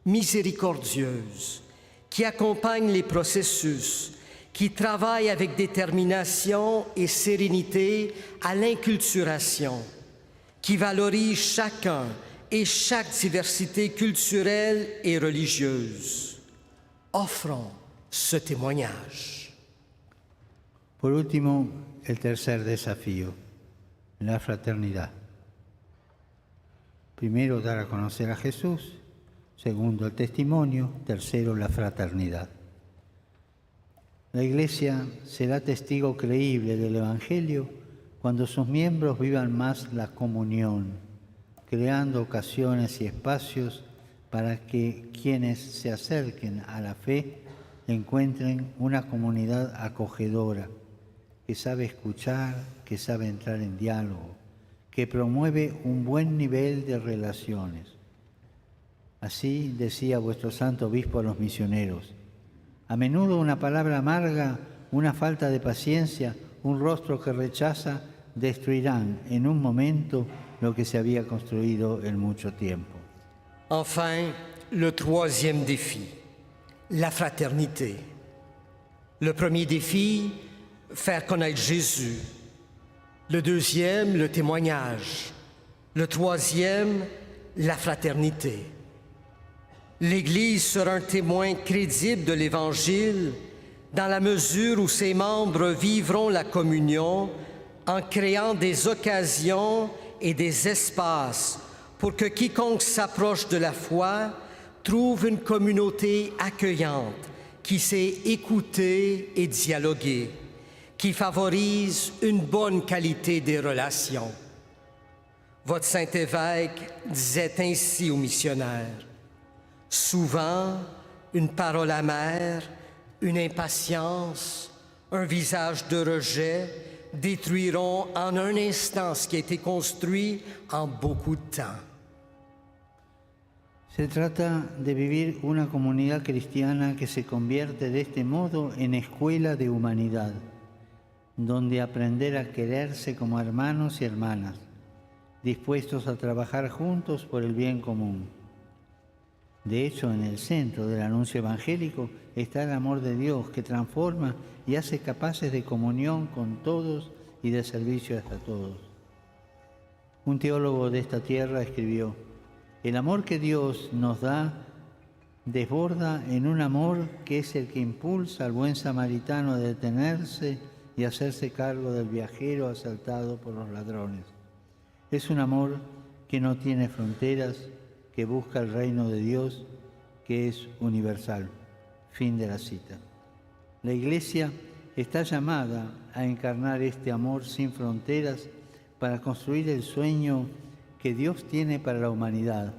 miséricordieuse, qui accompagne les processus, qui travaille avec détermination et sérénité à l'inculturation, qui valorise chacun et chaque diversité culturelle et religieuse. Offrons ce témoignage. Por último, el tercer desafío, la fraternidad. Primero, dar a conocer a Jesús. Segundo, el testimonio. Tercero, la fraternidad. La Iglesia será testigo creíble del Evangelio cuando sus miembros vivan más la comunión, creando ocasiones y espacios para que quienes se acerquen a la fe encuentren una comunidad acogedora, que sabe escuchar, que sabe entrar en diálogo, que promueve un buen nivel de relaciones. Así decía vuestro santo obispo a los misioneros. A menudo una palabra amarga, una falta de paciencia, un rostro que rechaza, destruirán en un momento lo que se había construido en mucho tiempo. Enfin, le troisième défi, la fraternité. Le premier défi, faire connaître Jésus. Le deuxième, le témoignage. Le troisième, la fraternité. L'Église sera un témoin crédible de l'Évangile dans la mesure où ses membres vivront la communion en créant des occasions et des espaces pour que quiconque s'approche de la foi trouve une communauté accueillante qui sait écouter et dialoguer, qui favorise une bonne qualité des relations. Votre Saint-Évêque disait ainsi aux missionnaires: « Souvent, une parole amère, une impatience, un visage de rejet détruiront en un instant ce qui a été construit en beaucoup de temps. » Se trata de vivir una comunidad cristiana que se convierte de este modo en escuela de humanidad, donde aprender a quererse como hermanos y hermanas, dispuestos a trabajar juntos por el bien común. De hecho, en el centro del anuncio evangélico está el amor de Dios que transforma y hace capaces de comunión con todos y de servicio a todos. Un teólogo de esta tierra escribió: el amor que Dios nos da desborda en un amor que es el que impulsa al buen samaritano a detenerse y hacerse cargo del viajero asaltado por los ladrones. Es un amor que no tiene fronteras, que busca el reino de Dios, que es universal. Fin de la cita. La Iglesia está llamada a encarnar este amor sin fronteras para construir el sueño que Dios tiene para la humanidad,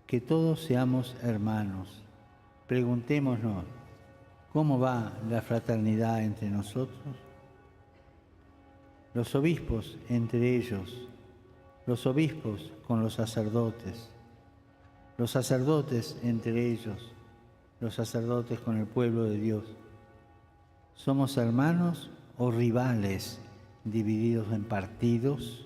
que todos seamos hermanos. Preguntémonos, ¿cómo va la fraternidad entre nosotros? Los obispos entre ellos, los obispos con los sacerdotes entre ellos, los sacerdotes con el pueblo de Dios. ¿Somos hermanos o rivales divididos en partidos?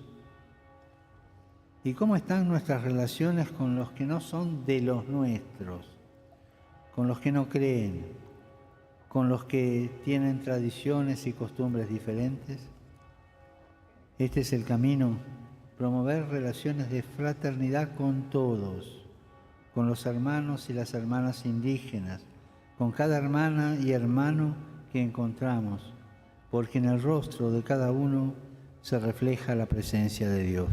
¿Y cómo están nuestras relaciones con los que no son de los nuestros, con los que no creen, con los que tienen tradiciones y costumbres diferentes? Este es el camino, promover relaciones de fraternidad con todos, con los hermanos y las hermanas indígenas, con cada hermana y hermano que encontramos, porque en el rostro de cada uno se refleja la presencia de Dios.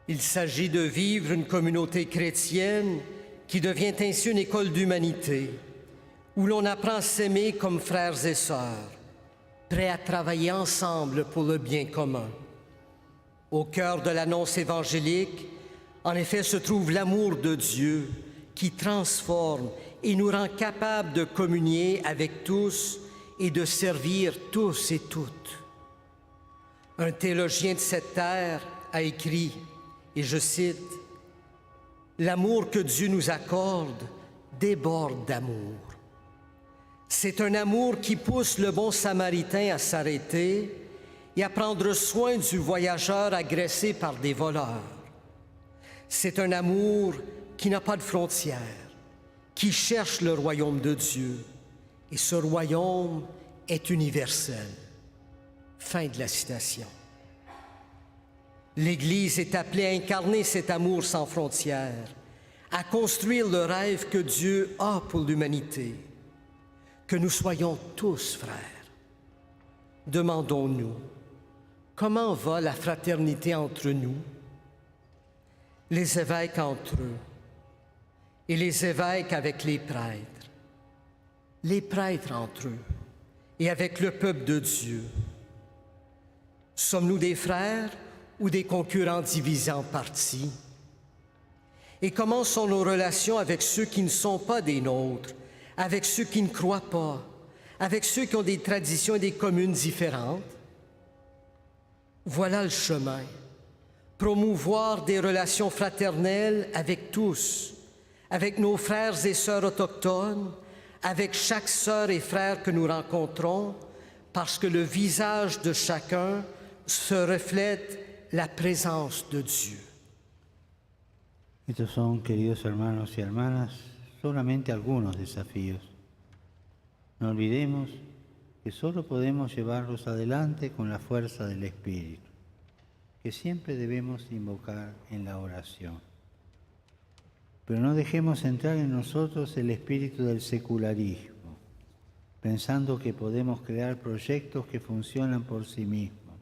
Il s'agit de vivre une communauté chrétienne qui devient ainsi une école d'humanité, où l'on apprend à s'aimer comme frères et sœurs, prêts à travailler ensemble pour le bien commun. Au cœur de l'annonce évangélique, en effet, se trouve l'amour de Dieu qui transforme et nous rend capables de communier avec tous et de servir tous et toutes. Un théologien de cette terre a écrit, et je cite, « L'amour que Dieu nous accorde déborde d'amour. C'est un amour qui pousse le bon samaritain à s'arrêter et à prendre soin du voyageur agressé par des voleurs. C'est un amour qui n'a pas de frontières, qui cherche le royaume de Dieu, et ce royaume est universel. » Fin de la citation. L'Église est appelée à incarner cet amour sans frontières, à construire le rêve que Dieu a pour l'humanité, que nous soyons tous frères. Demandons-nous, comment va la fraternité entre nous? Les évêques entre eux, et les évêques avec les prêtres entre eux, et avec le peuple de Dieu. Sommes-nous des frères ou des concurrents divisés en partis? Et comment sont nos relations avec ceux qui ne sont pas des nôtres, avec ceux qui ne croient pas, avec ceux qui ont des traditions et des communes différentes? Voilà le chemin promouvoir des relations fraternelles avec tous, avec nos frères et sœurs autochtones, avec chaque sœur et frère que nous rencontrons, parce que le visage de chacun se reflète la présence de Dieu. Estos son, queridos hermanos y hermanas, solamente algunos desafíos. No olvidemos que solo podemos llevarlos adelante con la fuerza del Espíritu, que siempre debemos invocar en la oración. Pero no dejemos entrar en nosotros el espíritu del secularismo, pensando que podemos crear proyectos que funcionan por sí mismos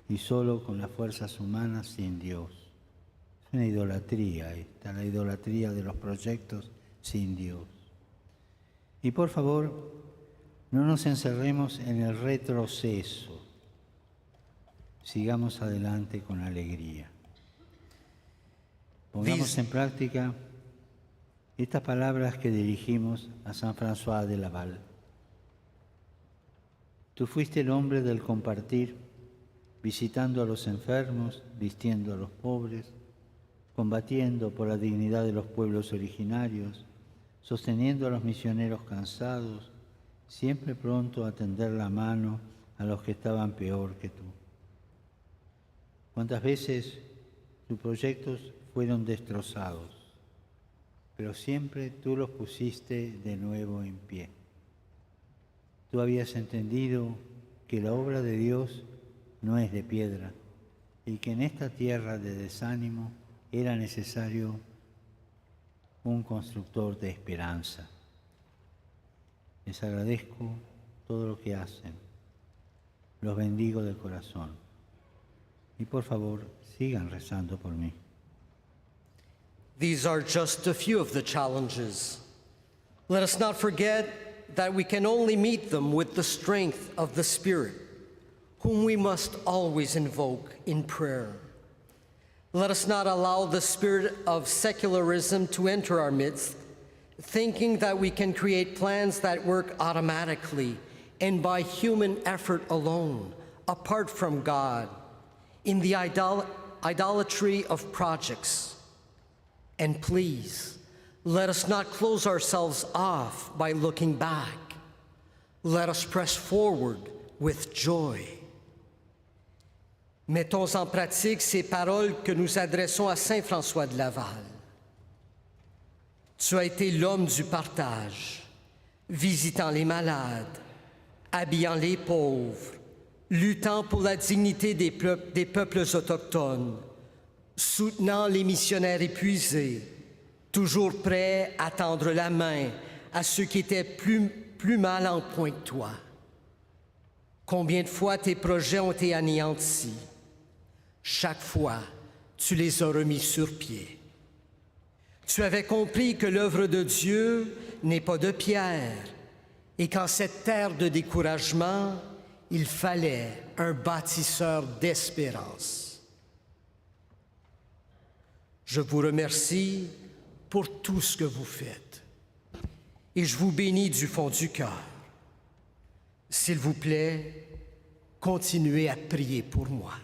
y solo con las fuerzas humanas sin Dios. Es una idolatría esta, la idolatría de los proyectos sin Dios. Y por favor, no nos encerremos en el retroceso. Sigamos adelante con alegría. Pongamos en práctica estas palabras que dirigimos a San François de Laval. Tú fuiste el hombre del compartir, visitando a los enfermos, vistiendo a los pobres, combatiendo por la dignidad de los pueblos originarios, sosteniendo a los misioneros cansados, siempre pronto a tender la mano a los que estaban peor que tú. ¿Cuántas veces tus proyectos fueron destrozados, pero siempre tú los pusiste de nuevo en pie? Tú habías entendido que la obra de Dios no es de piedra y que en esta tierra de desánimo era necesario un constructor de esperanza. Les agradezco todo lo que hacen, los bendigo de corazón y por favor sigan rezando por mí. These are just a few of the challenges. Let us not forget that we can only meet them with the strength of the Spirit, whom we must always invoke in prayer. Let us not allow the spirit of secularism to enter our midst, thinking that we can create plans that work automatically and by human effort alone, apart from God, in the idolatry of projects. And please, let us not close ourselves off by looking back. Let us press forward with joy. Mettons en pratique ces paroles que nous adressons à Saint François de Laval. Tu as été l'homme du partage, visitant les malades, habillant les pauvres, luttant pour la dignité des peuples autochtones, soutenant les missionnaires épuisés, toujours prêt à tendre la main à ceux qui étaient plus mal en point que toi. Combien de fois tes projets ont été anéantis? Chaque fois, tu les as remis sur pied. Tu avais compris que l'œuvre de Dieu n'est pas de pierre et qu'en cette terre de découragement, il fallait un bâtisseur d'espérance. Je vous remercie pour tout ce que vous faites et je vous bénis du fond du cœur. S'il vous plaît, continuez à prier pour moi.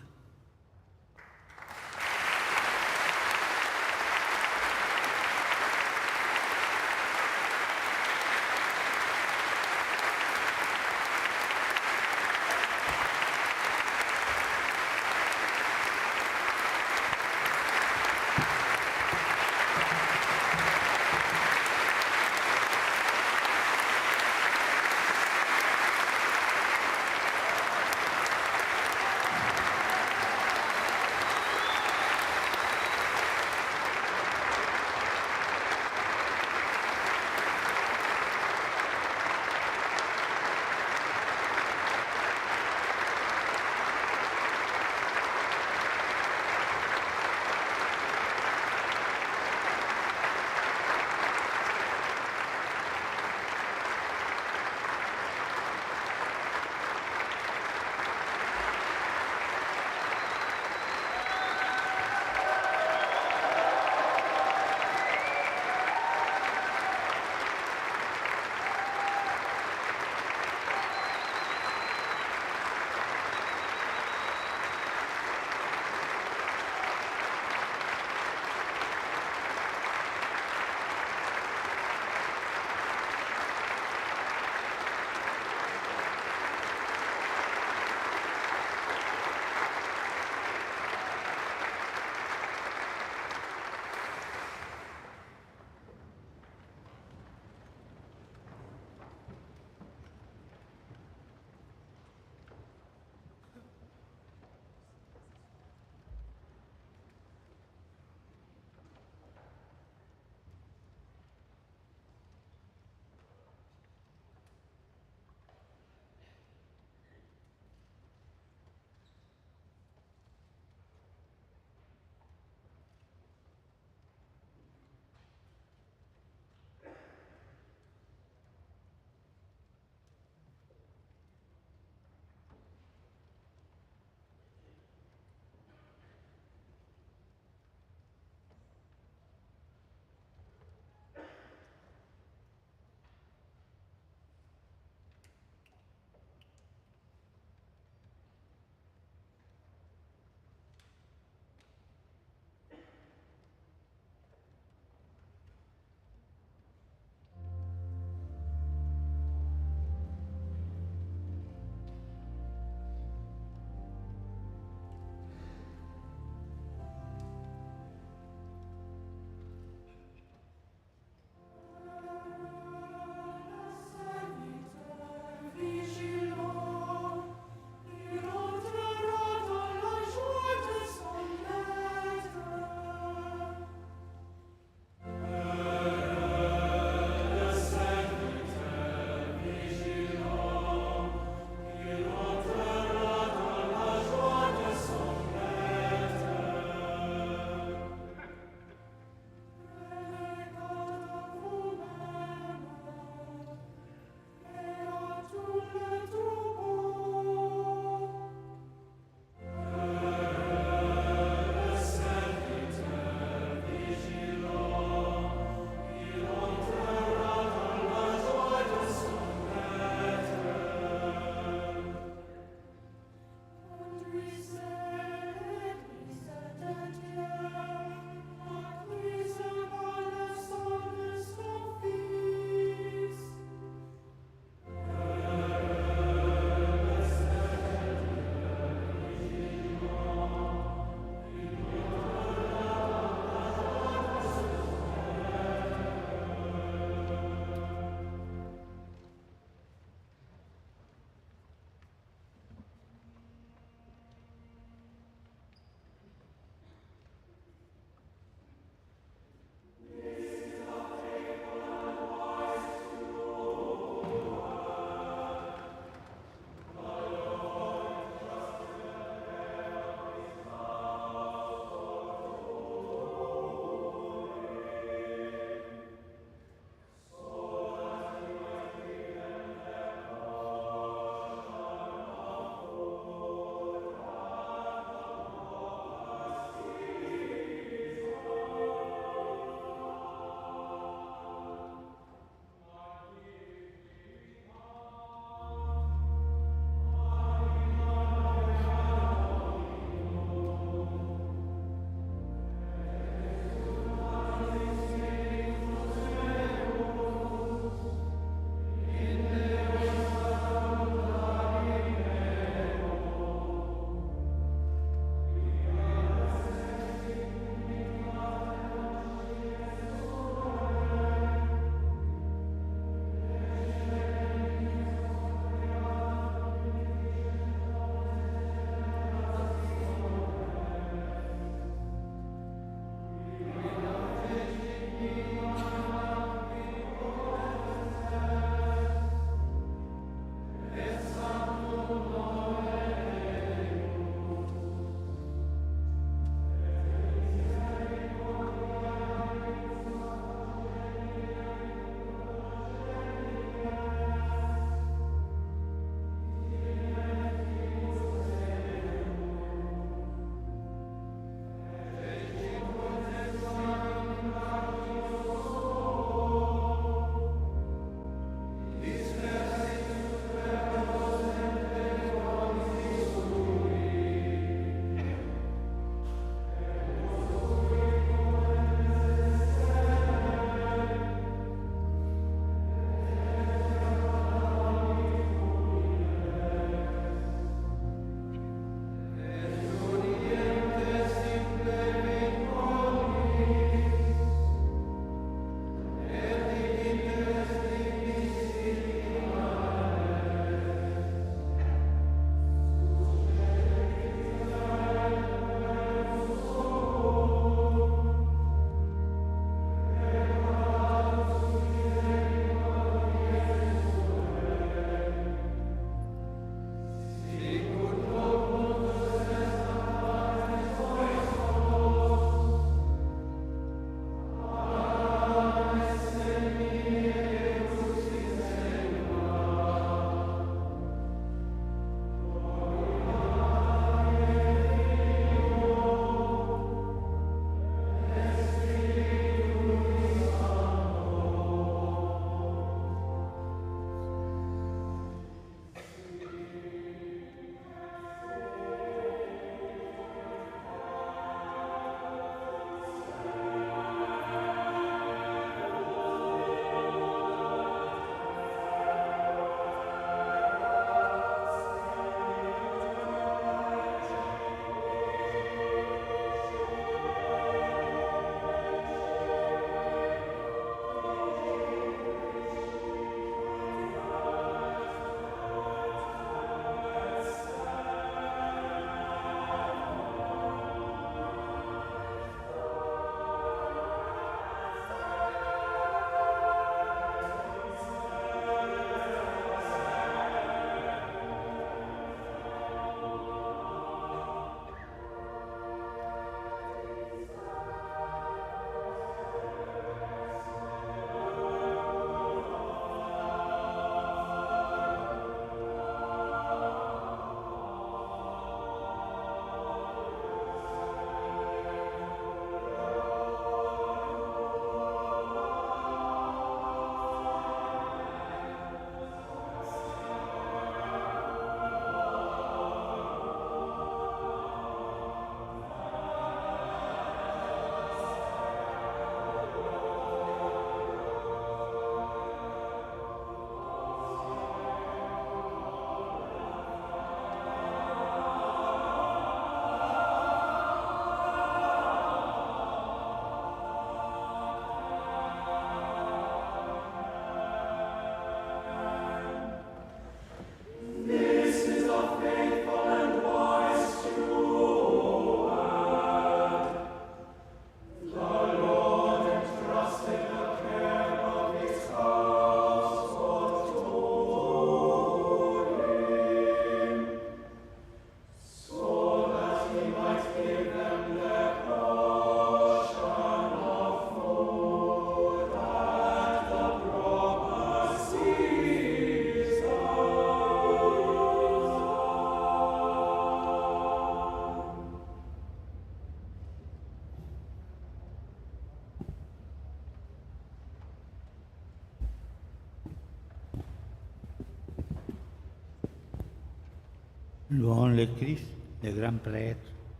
Louons le Christ, le grand prêtre,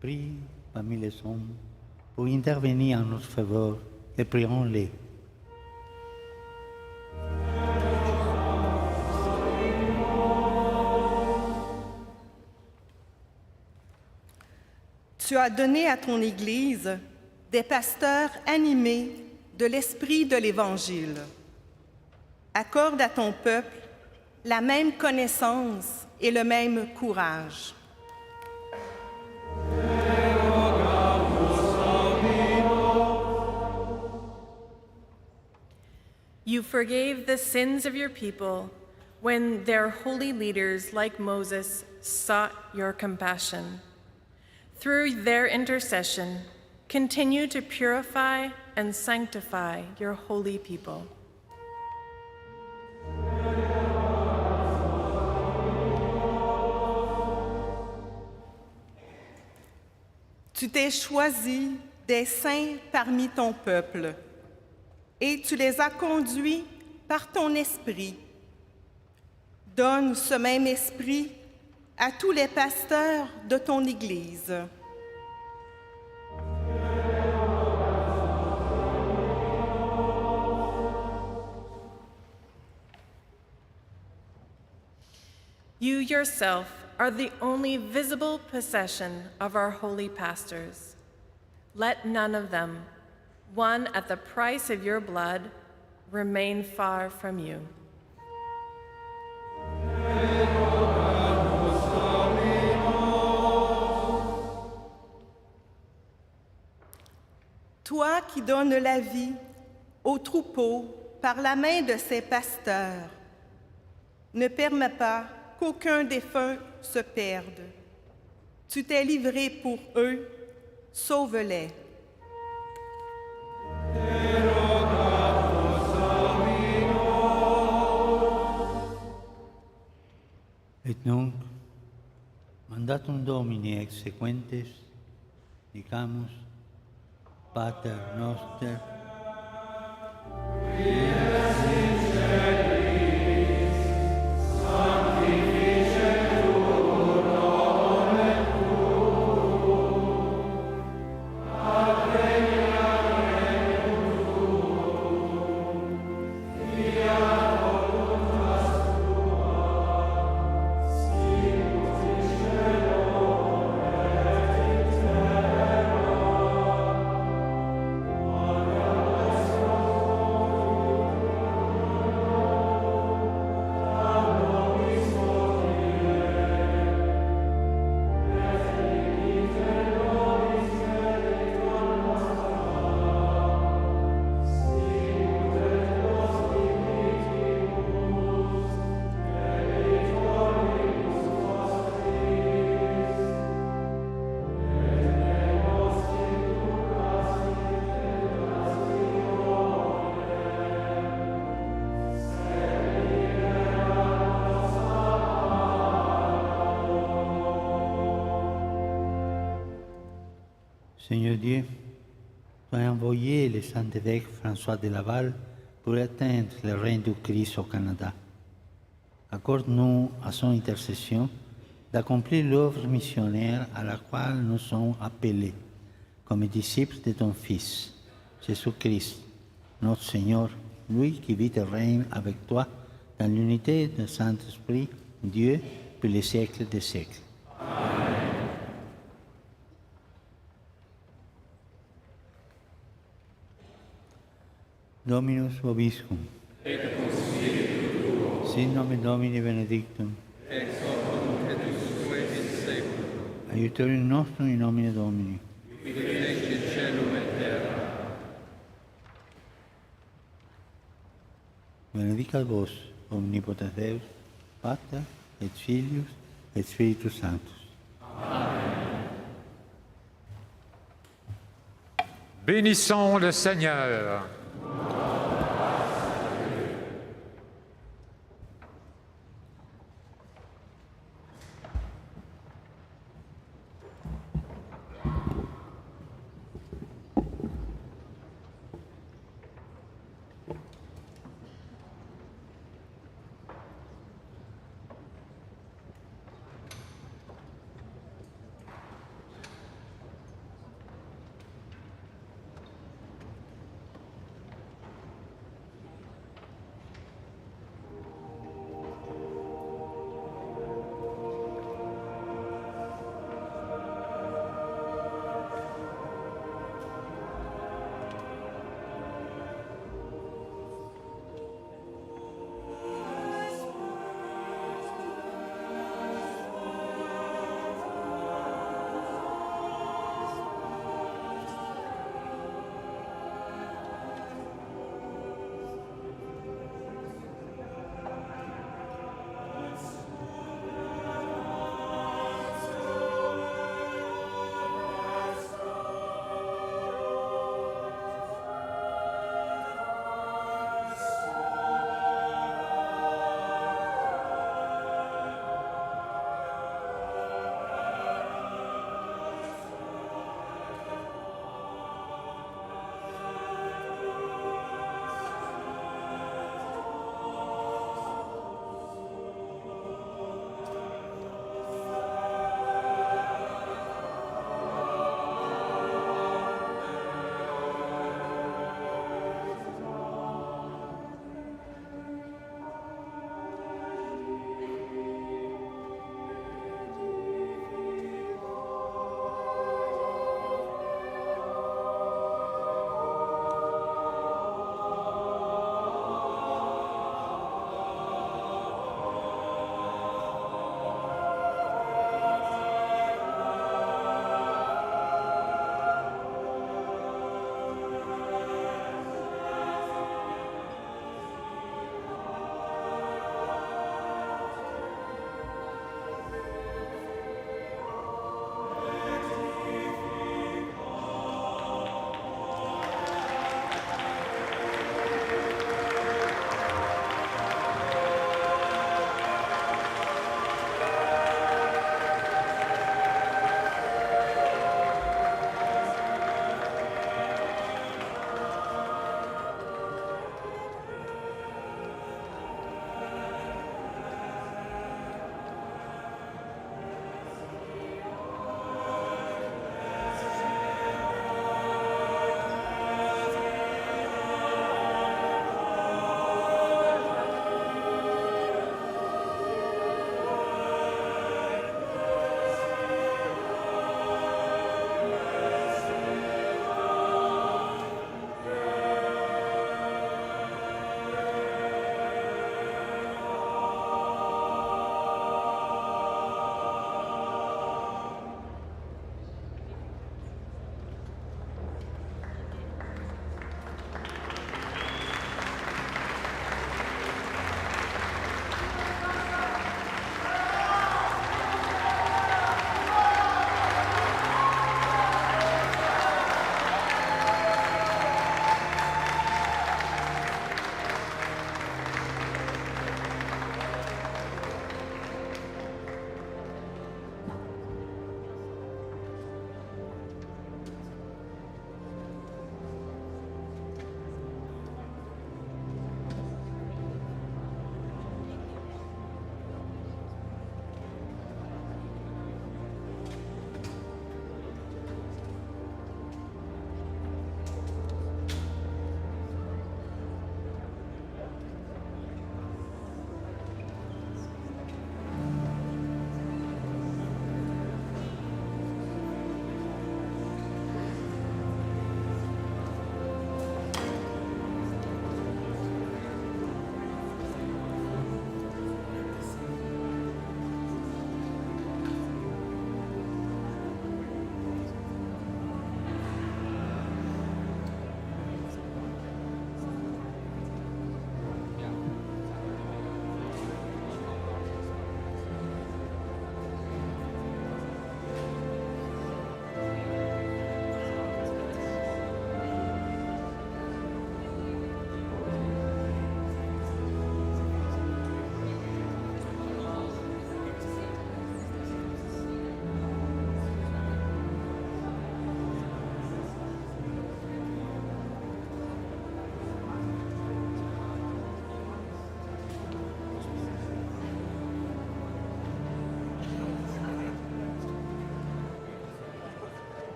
prie parmi les hommes pour intervenir en notre faveur et prions-les. Tu as donné à ton Église des pasteurs animés de l'esprit de l'Évangile. Accorde à ton peuple la même connaissance et le même courage. You forgave the sins of your people when their holy leaders, like Moses, sought your compassion. Through their intercession, continue to purify and sanctify your holy people. Tu t'es choisi des saints parmi ton peuple et tu les as conduits par ton esprit. Donne ce même esprit à tous les pasteurs de ton Église. You yourself are the only visible possession of our holy pastors. Let none of them, won at the price of your blood, remain far from you. Toi qui donnes la vie aux troupeaux par la main de ses pasteurs, ne permets pas qu'aucun défunt se perde. Tu t'es livré pour eux, sauve-les. Et nunc, mandatum Domini exequentes, dicamus, Pater noster, Seigneur Dieu, tu as envoyé le saint évêque François de Laval pour atteindre le règne du Christ au Canada. Accorde-nous à son intercession d'accomplir l'œuvre missionnaire à laquelle nous sommes appelés comme disciples de ton Fils, Jésus-Christ, notre Seigneur, lui qui vit et règne avec toi dans l'unité du Saint-Esprit, Dieu, pour les siècles des siècles. Dominus vobiscum. Et cum spiritu tuo. Sin nomen Domini benedictum. Ex hoc nunc et usque in saeculum. Aiutorium nostrum in nomine Domini. Qui fecit caelum et terra. Benedicat vos, omnipotens Deus, Pater, et Filius, et Spiritus Sanctus. Bénissons le Seigneur.